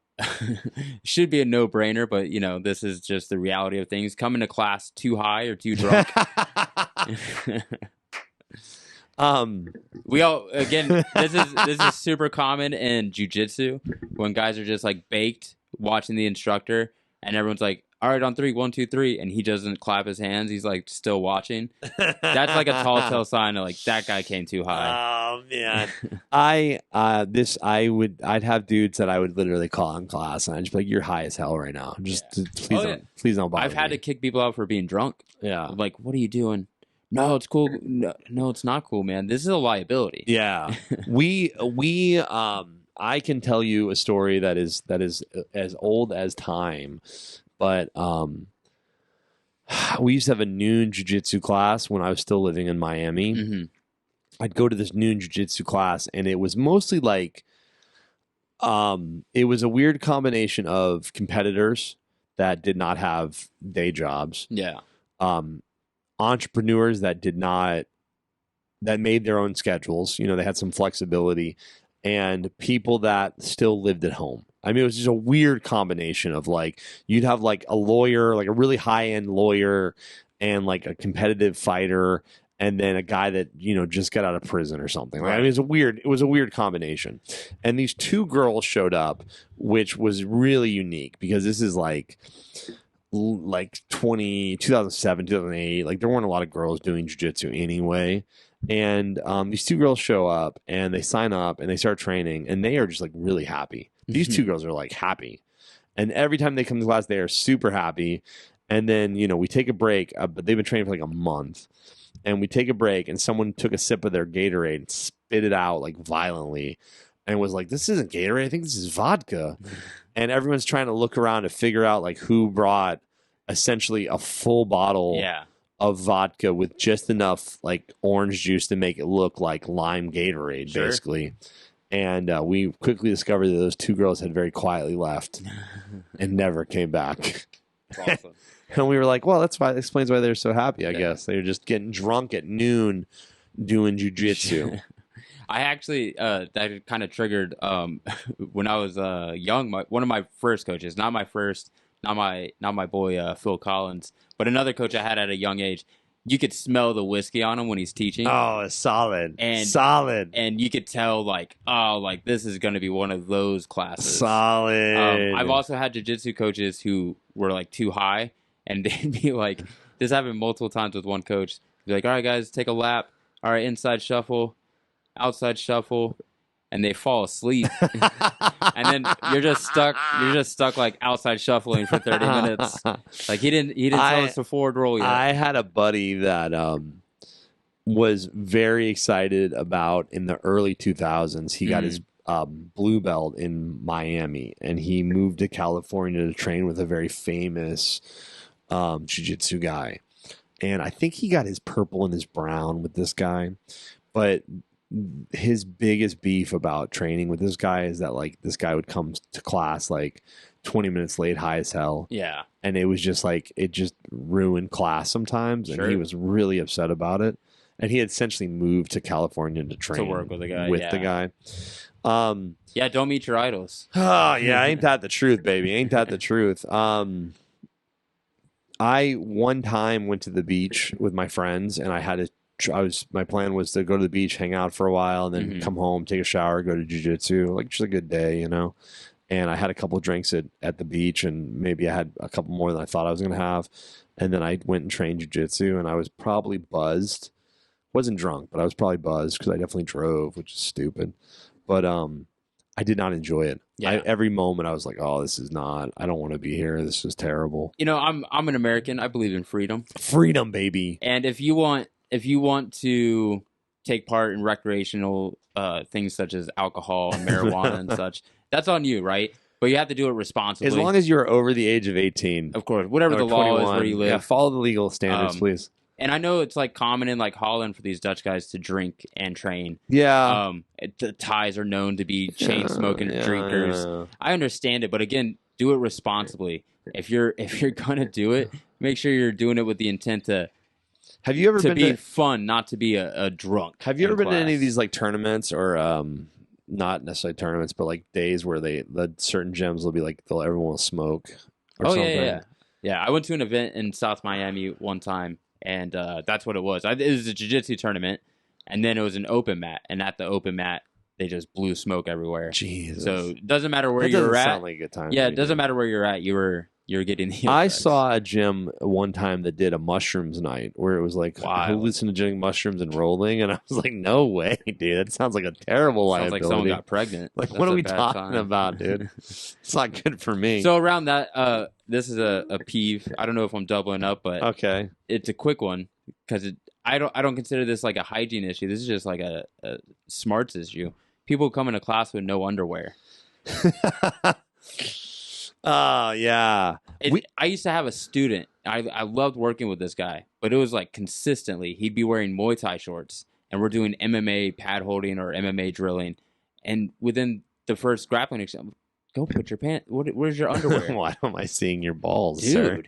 should be a no-brainer, but you know, this is just the reality of things. Coming to class too high or too drunk. We all, again, this is super common in jiu-jitsu when guys are just like baked watching the instructor and everyone's like, all right, on 3, 1, 2, 3, and he doesn't clap his hands. He's like still watching. That's like a tall tale sign of like that guy came too high. Oh man, I'd have dudes that I would literally call in class, and I'd just be like, "You're high as hell right now. Just please don't bother." I've had to kick people out for being drunk. Yeah, like, what are you doing? No, it's cool. No, it's not cool, man. This is a liability. Yeah, I can tell you a story that is as old as time, but we used to have a noon jiu-jitsu class when I was still living in Miami. Mm-hmm. I'd go to this noon jiu-jitsu class, and it was mostly like, it was a weird combination of competitors that did not have day jobs. Yeah. Entrepreneurs that made their own schedules. You know, they had some flexibility, and people that still lived at home. I mean, it was just a weird combination of like, you'd have like a lawyer, like a really high-end lawyer, and like a competitive fighter, and then a guy that, you know, just got out of prison or something. Right. I mean, it was a weird combination. And these two girls showed up, which was really unique because this is like 2007, 2008. Like, there weren't a lot of girls doing jiu-jitsu anyway. And these two girls show up, and they sign up, and they start training, and they are just like really happy. These two girls are like happy. And every time they come to class, they are super happy. And then, you know, we take a break, but they've been training for like a month. And we take a break, and someone took a sip of their Gatorade and spit it out like violently and was like, "This isn't Gatorade. I think this is vodka." And everyone's trying to look around to figure out like who brought essentially a full bottle of vodka with just enough like orange juice to make it look like lime Gatorade, basically. And we quickly discovered that those two girls had very quietly left and never came back. Awesome. And we were like, well, that explains why they're so happy, I guess. They were just getting drunk at noon doing jujitsu. I actually, that kind of triggered when I was young. One of my first coaches, not my boy Phil Collins, but another coach I had at a young age. You could smell the whiskey on him when he's teaching. Oh, it's solid. And you could tell, like, oh, like, this is going to be one of those classes. Solid. I've also had jiu-jitsu coaches who were, like, too high. And they'd be like, this happened multiple times with one coach. He'd be like, all right, guys, take a lap. All right, inside shuffle, outside shuffle. And they fall asleep. And then you're just stuck like outside shuffling for 30 minutes. Like he didn't tell us to forward roll yet. I had a buddy that was very excited about in the early 2000s. He got his blue belt in Miami, and he moved to California to train with a very famous jiu-jitsu guy. And I think he got his purple and his brown with this guy. But his biggest beef about training with this guy is that like this guy would come to class like 20 minutes late, high as hell. Yeah. And it was just like, it just ruined class sometimes. And he was really upset about it. And he had essentially moved to California to train. To work with the guy. The guy. Yeah, don't meet your idols. Oh, yeah, ain't that the truth, baby? Ain't that the truth? I one time went to the beach with my friends, and my plan was to go to the beach, hang out for a while, and then come home, take a shower, go to jiu-jitsu, like just a good day, you know. And I had a couple of drinks at the beach, and maybe I had a couple more than I thought I was going to have. And then I went and trained jiu-jitsu, and I was probably buzzed. Wasn't drunk, but I was probably buzzed because I definitely drove, which is stupid. But I did not enjoy it. Yeah. Every moment I was like, oh, I don't want to be here. This is terrible. You know, I'm an American. I believe in freedom. Freedom, baby. And if you want to take part in recreational things such as alcohol and marijuana and such, that's on you, right? But you have to do it responsibly. As long as you're over the age of 18. Of course, whatever the law is where you live. Yeah, follow the legal standards, please. And I know it's like common in like Holland for these Dutch guys to drink and train. Yeah. The Thais are known to be chain smoking drinkers. Yeah. I understand it, but again, do it responsibly. If you're gonna do it, make sure you're doing it with the intent to. Have you ever been be fun, not to be a drunk? Have you ever been to any of these like tournaments or not necessarily tournaments, but like days where the certain gyms will be like everyone will smoke or something? Yeah. I went to an event in South Miami one time. And that's what it was. It was a jiu-jitsu tournament, and then it was an open mat. And at the open mat, they just blew smoke everywhere. Jesus. So it doesn't matter where you're at. Sound like a good time. Yeah, it doesn't matter where you're at. You're getting the effects. I saw a gym one time that did a mushrooms night where it was like hallucinogenic mushrooms and rolling, and I was like, no way, dude. That sounds like a terrible liability. Sounds like someone got pregnant. Like, what are we talking about, dude? It's not good for me. So around that, this is a peeve. I don't know if I'm doubling up, but okay, it's a quick one because I don't consider this like a hygiene issue. This is just like a smarts issue. people come into class with no underwear. Oh, yeah. I used to have a student. I loved working with this guy, but it was like consistently he'd be wearing Muay Thai shorts, and we're doing MMA pad holding or MMA drilling, and within the first grappling exam, go put your pants. Where's your underwear? Why am I seeing your balls, Dude? sir?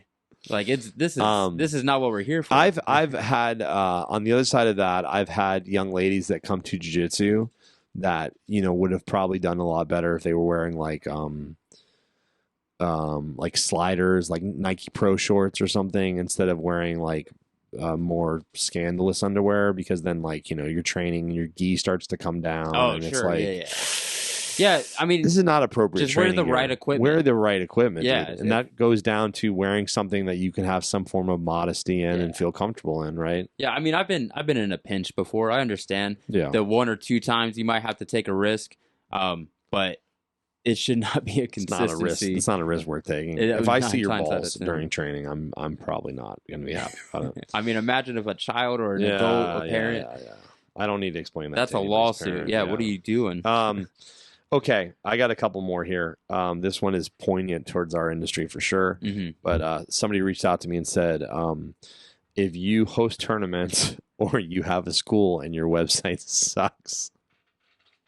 Like this is not what we're here for. I've had on the other side of that, I've had young ladies that come to jiu-jitsu that would have probably done a lot better if they were wearing like sliders, like Nike Pro shorts or something, instead of wearing like more scandalous underwear, because then you're training and your gi starts to come down. Oh, and sure, it's like, yeah. I mean, this is not appropriate. Just wear training the right equipment. Wear the right equipment. Yeah, dude. And that goes down to wearing something that you can have some form of modesty in and feel comfortable in, right? Yeah, I mean, I've been in a pinch before. I understand. Yeah. The 1 or 2 times you might have to take a risk, but it should not be a consistency. It's not a risk worth taking. If I see your balls during training, I'm probably not going to be happy about it. I mean, imagine if a child or an adult, a parent. Yeah. I don't need to explain that. That's a lawsuit. Parent. Yeah, what are you doing? Okay, I got a couple more here. This one is poignant towards our industry for sure. Mm-hmm. But somebody reached out to me and said, if you host tournaments or you have a school and your website sucks.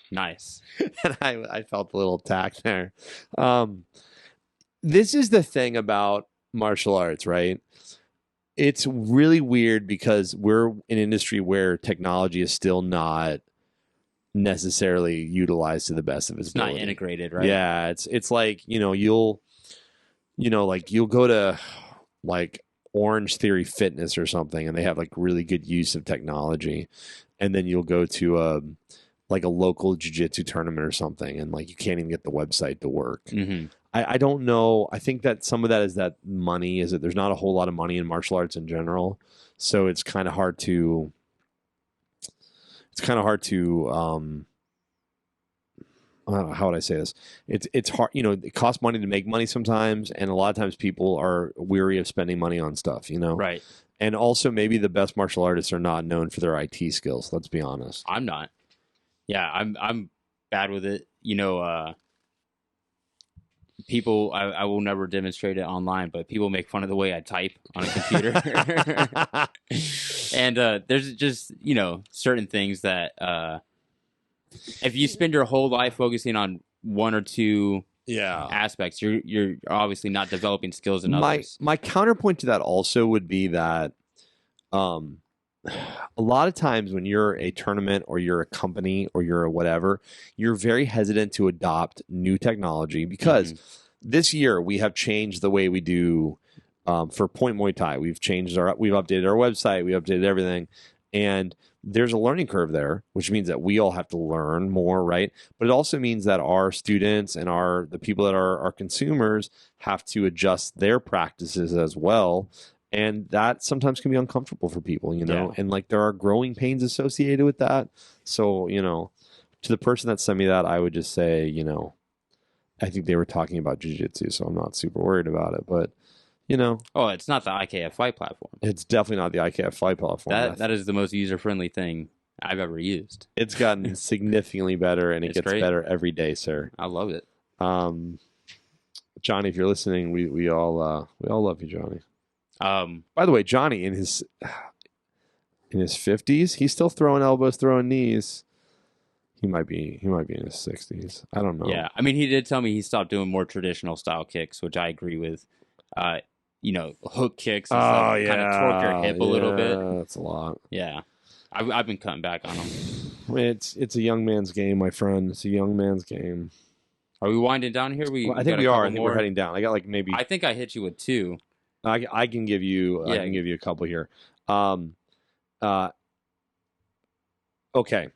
Nice. And I felt a little attacked there. This is the thing about martial arts, right? It's really weird because we're an industry where technology is still not necessarily utilized to the best of its ability. Not integrated, right? Yeah, it's like, you'll go to like Orange Theory Fitness or something, and they have like really good use of technology, and then you'll go to a local jiu-jitsu tournament or something, and like you can't even get the website to work. Mm-hmm. I don't know. I think that some of that is that money is that there's not a whole lot of money in martial arts in general, so it's kind of hard to. How would I say this? It's hard. It costs money to make money sometimes, and a lot of times people are weary of spending money on stuff. Right. And also, maybe the best martial artists are not known for their IT skills. Let's be honest. I'm not. Yeah, I'm bad with it. People, I will never demonstrate it online, but people make fun of the way I type on a computer. And there's just, certain things that if you spend your whole life focusing on 1 or 2 aspects, you're obviously not developing skills in others. My counterpoint to that also would be that a lot of times when you're a tournament or you're a company or you're a whatever, you're very hesitant to adopt new technology because this year we have changed the way we do for Point Muay Thai. We've updated our website, we updated everything, and there's a learning curve there, which means that we all have to learn more, right? But it also means that our students and the people that are our consumers have to adjust their practices as well. And that sometimes can be uncomfortable for people, and like there are growing pains associated with that. So, to the person that sent me that, I would just say, I think they were talking about jiu-jitsu, so I'm not super worried about it. But, Oh, it's not the IKF Fight platform. It's definitely not the IKF Fight platform. That is the most user-friendly thing I've ever used. It's gotten significantly better, and it gets better every day, sir. I love it. Johnny, if you're listening, we all love you, Johnny. By the way, Johnny in his 50s, he's still throwing elbows, throwing knees. He might be in his 60s. I don't know. Yeah, I mean, he did tell me he stopped doing more traditional style kicks, which I agree with. Hook kicks and stuff, kind of torque your hip a little bit. That's a lot. Yeah, I've been cutting back on them. It's a young man's game, my friend. It's a young man's game. Are we winding down here? I think we are. I think we're heading down. I got maybe. I think I hit you with 2. I can give you. I can give you a couple here. Okay.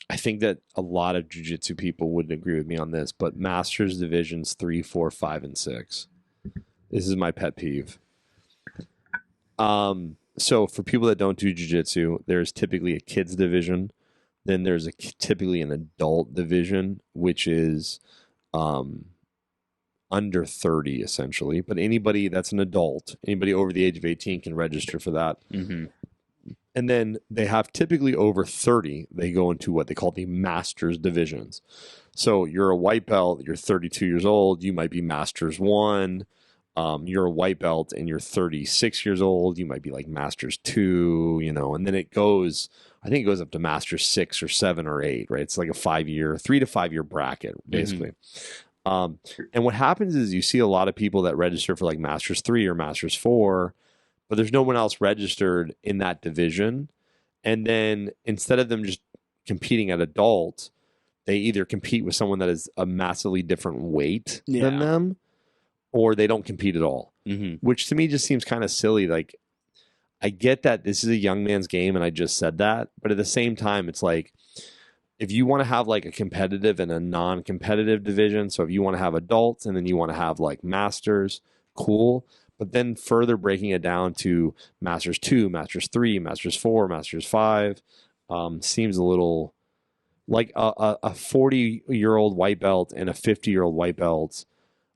I think that a lot of jiu-jitsu people wouldn't agree with me on this, but Masters Divisions 3, 4, 5, and 6. This is my pet peeve. So for people that don't do jiu-jitsu, there's typically a kids division. Then there's typically an adult division, which is under 30 essentially. But anybody that's an adult, anybody over the age of 18 can register for that. Mm-hmm. And then they have typically over 30. They go into what they call the Masters divisions. So you're a white belt, you're 32 years old, you might be Masters 1. You're a white belt and you're 36 years old, you might be like Masters 2, and then I think it goes up to Masters 6 or 7 or 8, right? It's like a 3 to 5 year bracket, basically. And what happens is you see a lot of people that register for like Masters 3 or Masters 4, but there's no one else registered in that division. And then instead of them just competing at adult, they either compete with someone that is a massively different weight than them, or they don't compete at all, which to me just seems kind of silly. Like, I get that this is a young man's game, and I just said that, but at the same time, it's like, if you want to have like a competitive and a non-competitive division, so if you want to have adults and then you want to have like masters, cool. But then further breaking it down to Masters 2, Masters 3, Masters 4, Masters 5 seems a little like a 40-year-old white belt and a 50-year-old white belt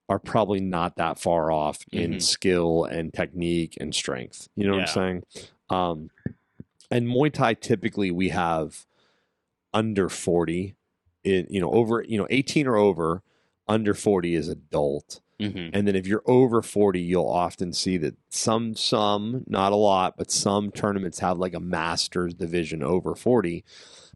are probably not that far off in skill and technique and strength. You know what I'm saying? And Muay Thai, typically we have under 40, over, 18 or over, under 40 is adult. And then if you're over 40, you'll often see that some, not a lot, but some tournaments have like a Masters division over 40.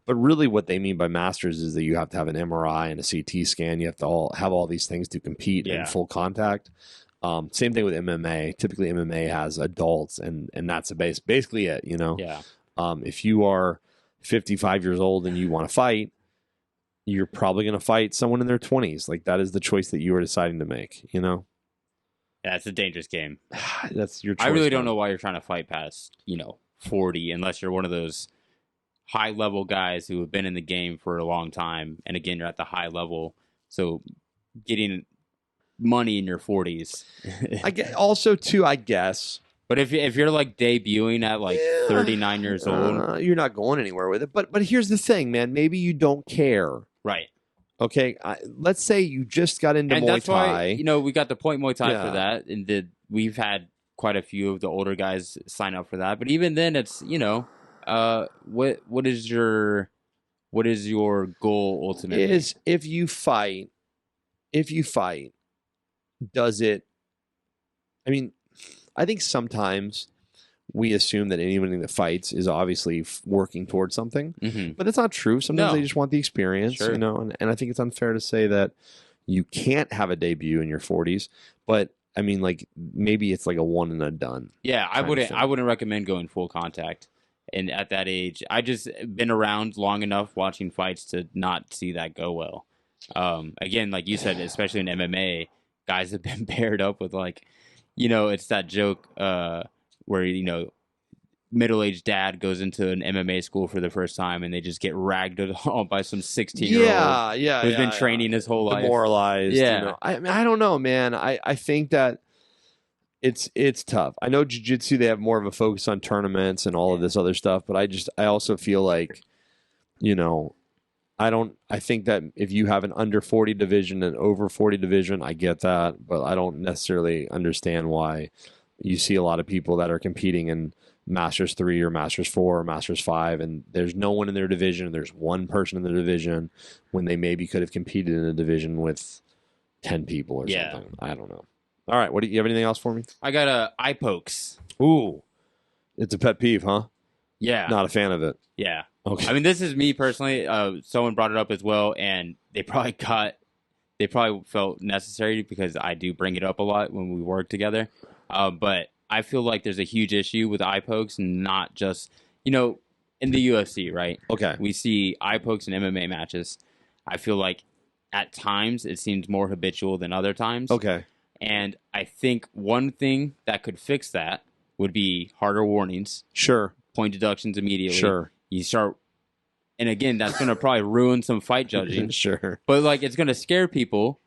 But really what they mean by Masters is that you have to have an MRI and a CT scan. You have to have all these things to compete in full contact. Same thing with MMA. Typically MMA has adults, and that's basically it, If you are 55 years old and you want to fight, you're probably going to fight someone in their 20s. Like, that is the choice that you are deciding to make, Yeah, it's a dangerous game. That's your choice. I really don't know why you're trying to fight past, 40, unless you're one of those high-level guys who have been in the game for a long time. And again, you're at the high level. So getting money in your 40s. I guess. But if you're like debuting at like 39 years old, you're not going anywhere with it. But here's the thing, man. Maybe you don't care. Right. Okay. Let's say you just got into Muay Thai. Why, we got the Point Muay Thai for that, and we've had quite a few of the older guys sign up for that. But even then, it's what is your goal ultimately? Is if you fight, does it? I mean, I think sometimes we assume that anyone that fights is obviously working towards something, but that's not true. Sometimes they just want the experience, and I think it's unfair to say that you can't have a debut in your 40s, but I mean, like, maybe it's like a one and a done. Yeah, I wouldn't recommend going full contact. And at that age, I just been around long enough watching fights to not see that go well. Again, like you said, especially in MMA, guys have been paired up with like, it's that joke where, middle-aged dad goes into an MMA school for the first time and they just get ragged on by some 16-year-old who's been training his whole life. Demoralized. Yeah. I don't know, man. I think that it's tough. I know jiu-jitsu, they have more of a focus on tournaments and all of this other stuff, but I also feel like, I think that if you have an under 40 division and over 40 division, I get that, but I don't necessarily understand why you see a lot of people that are competing in Masters 3 or Masters 4 or Masters 5, and there's no one in their division, and there's one person in their division when they maybe could have competed in a division with 10 people or something. I don't know. All right, do you have anything else for me? I got eye pokes. Ooh, it's a pet peeve, huh? Yeah. Not a fan of it. Yeah. Okay. I mean, this is me personally. Someone brought it up as well, and they probably felt necessary because I do bring it up a lot when we work together. But I feel like there's a huge issue with eye pokes, not just, in the UFC, right? Okay. We see eye pokes in MMA matches. I feel like at times it seems more habitual than other times. Okay. And I think one thing that could fix that would be harder warnings. Sure. Point deductions immediately. Sure. You start, and again, that's going to probably ruin some fight judging. Sure. But like, it's going to scare people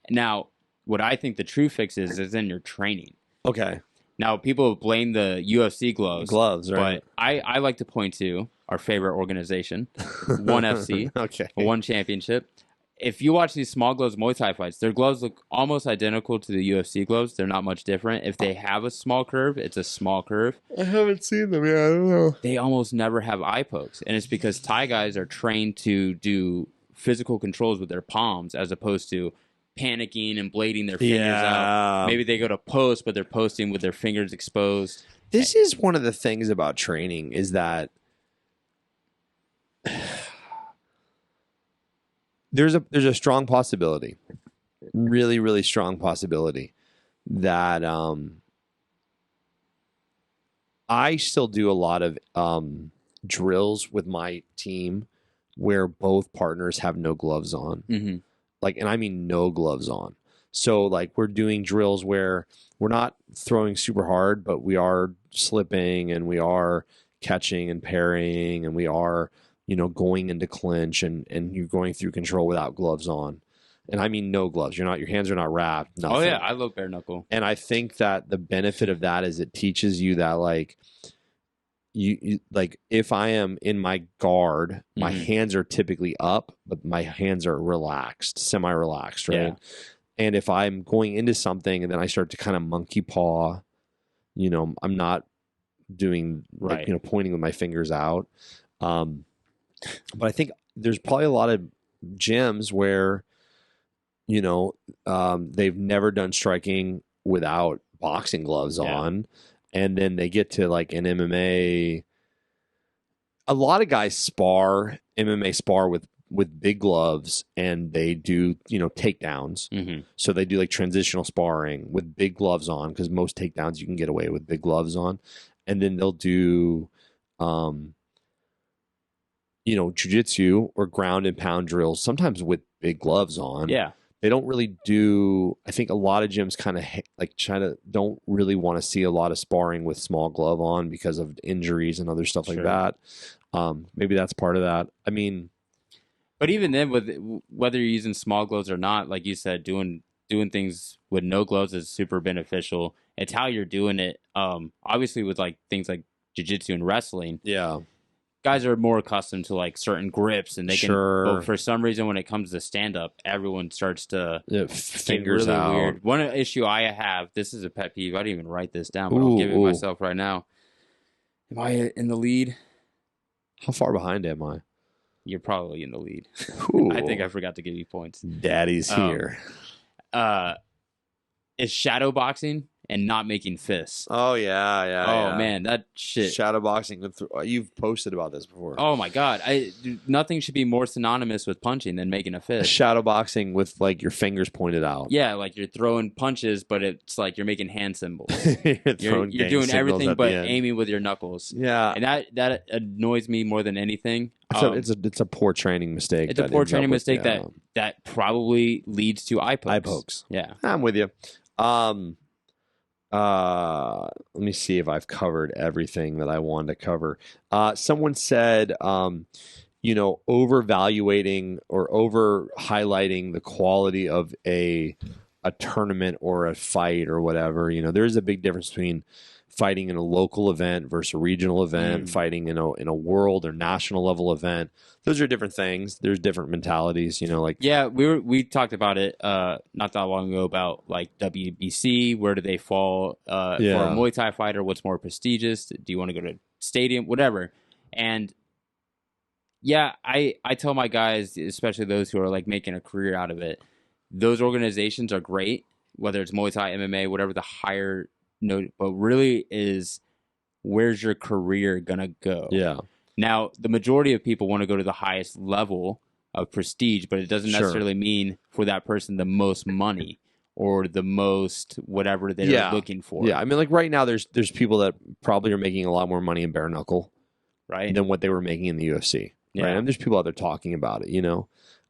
now. What I think the true fix is in your training. Okay. Now, people blame the UFC gloves. Gloves, right? But I like to point to our favorite organization, ONE FC. Okay. ONE Championship. if you watch these small gloves Muay Thai fights, their gloves look almost identical to the UFC gloves. They're not much different. If they have a small curve, it's a small curve. I haven't seen them. Yeah, I don't know. They almost never have eye pokes, and it's because Thai guys are trained to do physical controls with their palms as opposed to panicking and blading their fingers out. Maybe they go to post, but they're posting with their fingers exposed. This is one of the things about training is that there's a strong possibility, really, really strong possibility that I still do a lot of drills with my team where both partners have no gloves on. Mm-hmm. Like, and I mean no gloves on. So like we're doing drills where we're not throwing super hard, but we are slipping and we are catching and parrying and we are, going into clinch and you're going through control without gloves on. And I mean no gloves. Your hands are not wrapped. Nothing. Oh yeah, I love bare knuckle. And I think that the benefit of that is it teaches you that like you like if I am in my guard, my hands are typically up, but my hands are relaxed, semi-relaxed, right? Yeah. And if I'm going into something and then I start to kind of monkey paw, I'm not doing like, pointing with my fingers out. But I think there's probably a lot of gyms where, they've never done striking without boxing gloves on. And then they get to like an MMA. A lot of guys MMA spar with big gloves and they do, takedowns. Mm-hmm. So they do like transitional sparring with big gloves on because most takedowns you can get away with big gloves on. And then they'll do, jiu-jitsu or ground and pound drills, sometimes with big gloves on. Yeah. They don't really do, I think a lot of gyms kind of like don't really want to see a lot of sparring with small glove on because of injuries and other stuff like that. Maybe that's part of that. I mean, but even then, with whether you're using small gloves or not, like you said, doing things with no gloves is super beneficial. It's how you're doing it. Obviously with like things like jiu-jitsu and wrestling. Yeah. Guys are more accustomed to like certain grips and they can, but for some reason when it comes to stand up, everyone starts to fingers really out. Weird. One issue I have, this is a pet peeve. I didn't even write this down, but I'll give it myself right now. Am I in the lead? How far behind am I? You're probably in the lead. I think I forgot to give you points. Daddy's here. Is shadow boxing and not making fists. Oh yeah. Man, that shit. Shadow boxing. You've posted about this before. Oh my god, nothing should be more synonymous with punching than making a fist. Shadow boxing with like your fingers pointed out. Yeah, like you're throwing punches, but it's like you're making hand symbols. you're doing everything but aiming with your knuckles. Yeah, and that annoys me more than anything. It's a poor training mistake. It's a poor training mistake that probably leads to eye pokes. Eye pokes. Yeah, I'm with you. Let me see if I've covered everything that I wanted to cover. Someone said, overvaluating or over highlighting the quality of a tournament or a fight or whatever. There's a big difference between fighting in a local event versus a regional event, fighting in a world or national level event. Those are different things. There's different mentalities, Yeah, we talked about it not that long ago about like WBC, where do they fall for a Muay Thai fighter, what's more prestigious? Do you want to go to stadium, whatever? And yeah, I tell my guys, especially those who are like making a career out of it, those organizations are great, whether it's Muay Thai, MMA, whatever the higher note, but really is where's your career gonna go? Yeah. Now, the majority of people want to go to the highest level of prestige, but it doesn't necessarily mean for that person the most money or the most whatever they're looking for. Yeah, I mean, like right now, there's people that probably are making a lot more money in bare knuckle, right, than what they were making in the UFC. Yeah. Right, and there's people out there talking about it.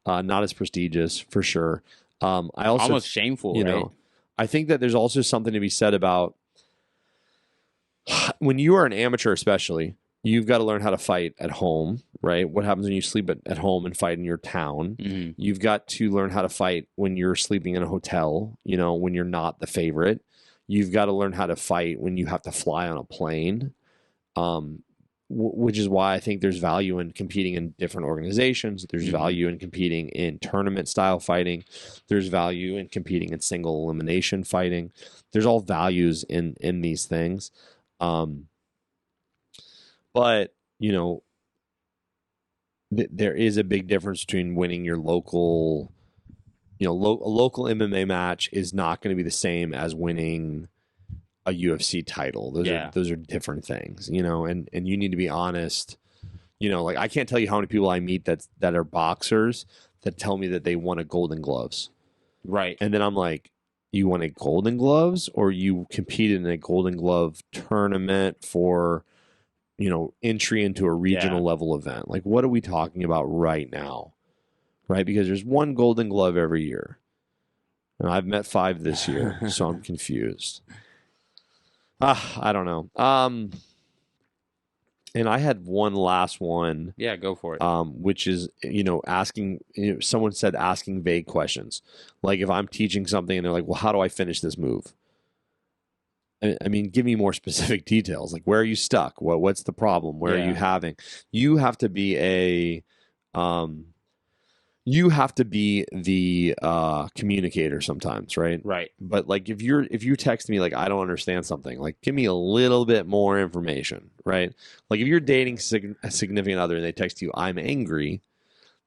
Not as prestigious for sure. I also almost shameful. Right? I think that there's also something to be said about when you are an amateur, especially. You've got to learn how to fight at home, right? What happens when you sleep at home and fight in your town? Mm-hmm. You've got to learn how to fight when you're sleeping in a hotel, when you're not the favorite. You've got to learn how to fight when you have to fly on a plane. which is why I think there's value in competing in different organizations. There's value in competing in tournament style fighting. There's value in competing in single elimination fighting. There's all values in these things. But, you know, there is a big difference between winning your local, you know, a local MMA match is not going to be the same as winning a UFC title. Those are different things, you know, and you need to be honest. You know, like I can't tell you how many people I meet that are boxers that tell me that they won a Golden Gloves. Right. And then I'm like, you won a Golden Gloves, or you competed in a Golden Glove tournament for, you know, entry into a regional level event. Like, what are we talking about right now? Right? Because there's one Golden Glove every year. And I've met 5 this year, so I'm confused. I don't know. And I had one last one. Yeah, go for it. Which is, you know, asking, you know, someone said asking vague questions. Like if I'm teaching something and they're like, well, how do I finish this move? I mean, give me more specific details. Like, where are you stuck? What's the problem? Where are you having? You have to be the communicator sometimes, right? Right. But like if you text me like I don't understand something, like give me a little bit more information, right? Like if you're dating a significant other and they text you, I'm angry,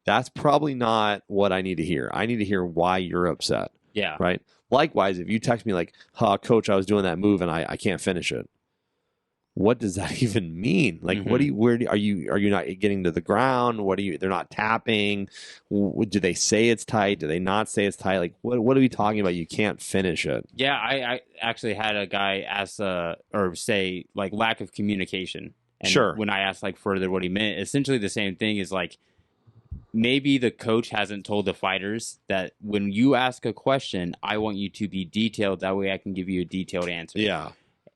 that's probably not what I need to hear. I need to hear why you're upset. Yeah. Right. Likewise, if you text me like, coach, I was doing that move and I can't finish it. What does that even mean? Like, are you not getting to the ground? They're not tapping. Do they say it's tight? Do they not say it's tight? Like, what are we talking about? You can't finish it. Yeah. I actually had a guy ask, or say like lack of communication. And sure. When I asked like further what he meant, essentially the same thing is like, maybe the coach hasn't told the fighters that when you ask a question, I want you to be detailed. That way I can give you a detailed answer. Yeah.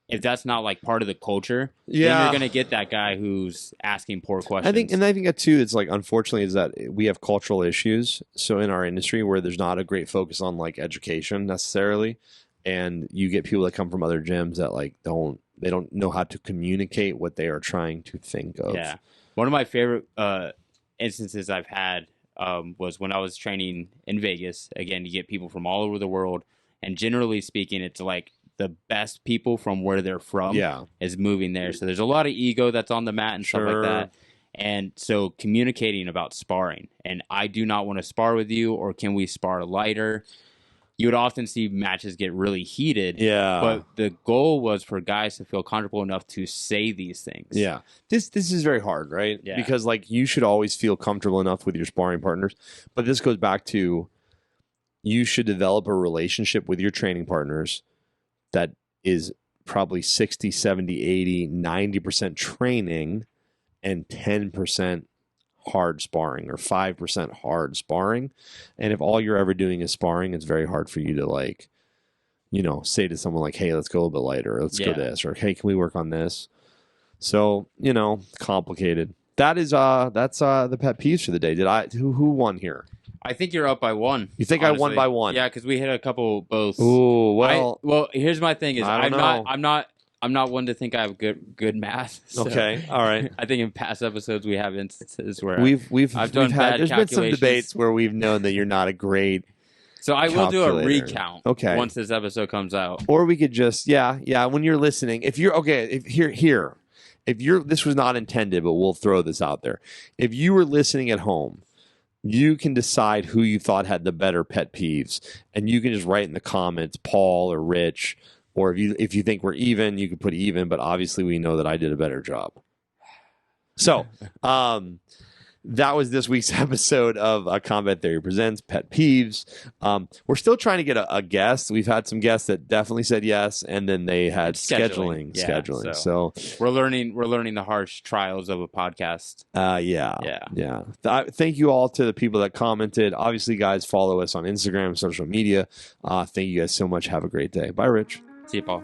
If that's not like part of the culture, then you're going to get that guy who's asking poor questions. I think that too, it's like, unfortunately, is that we have cultural issues. So in our industry where there's not a great focus on like education necessarily. And you get people that come from other gyms that like they don't know how to communicate what they are trying to think of. Yeah. One of my favorite, instances I've had was when I was training in Vegas. Again, you get people from all over the world, and generally speaking, it's like the best people from where they're from is moving there. So there's a lot of ego that's on the mat and stuff like that. And so communicating about sparring, and I do not want to spar with you, or can we spar lighter? You would often see matches get really heated. Yeah. But the goal was for guys to feel comfortable enough to say these things. Yeah. This is very hard, right? Yeah. Because like you should always feel comfortable enough with your sparring partners. But this goes back to you should develop a relationship with your training partners that is probably 60, 70, 80, 90% training and 10% hard sparring, or 5% hard sparring. And if all you're ever doing is sparring, it's very hard for you to like, you know, say to someone like, hey, let's go a little bit lighter, let's go this, or hey, can we work on this? So, you know, complicated. That's the pet peeves for the day. Who won here? I think you're up by 1. You think honestly. I won by 1? Yeah, because we hit a couple both. Ooh, well, here's my thing is I'm not one to think I have good math. So okay, all right. I think in past episodes we have instances where we've had there's been some debates where we've known that you're not a great. So I will do a recount. Okay. Once this episode comes out, or we could just when you're listening, if you're okay, this was not intended, but we'll throw this out there. If you were listening at home, you can decide who you thought had the better pet peeves, and you can just write in the comments, Paul or Rich. Or if you think we're even, you can put even, but obviously we know that I did a better job. So that was this week's episode of Combat Theory Presents Pet Peeves. We're still trying to get a guest. We've had some guests that definitely said yes, and then they had scheduling. So we're learning the harsh trials of a podcast. Thank you all to the people that commented. Obviously, guys, follow us on Instagram, social media. Thank you guys so much. Have a great day. Bye, Rich. See you, Paul.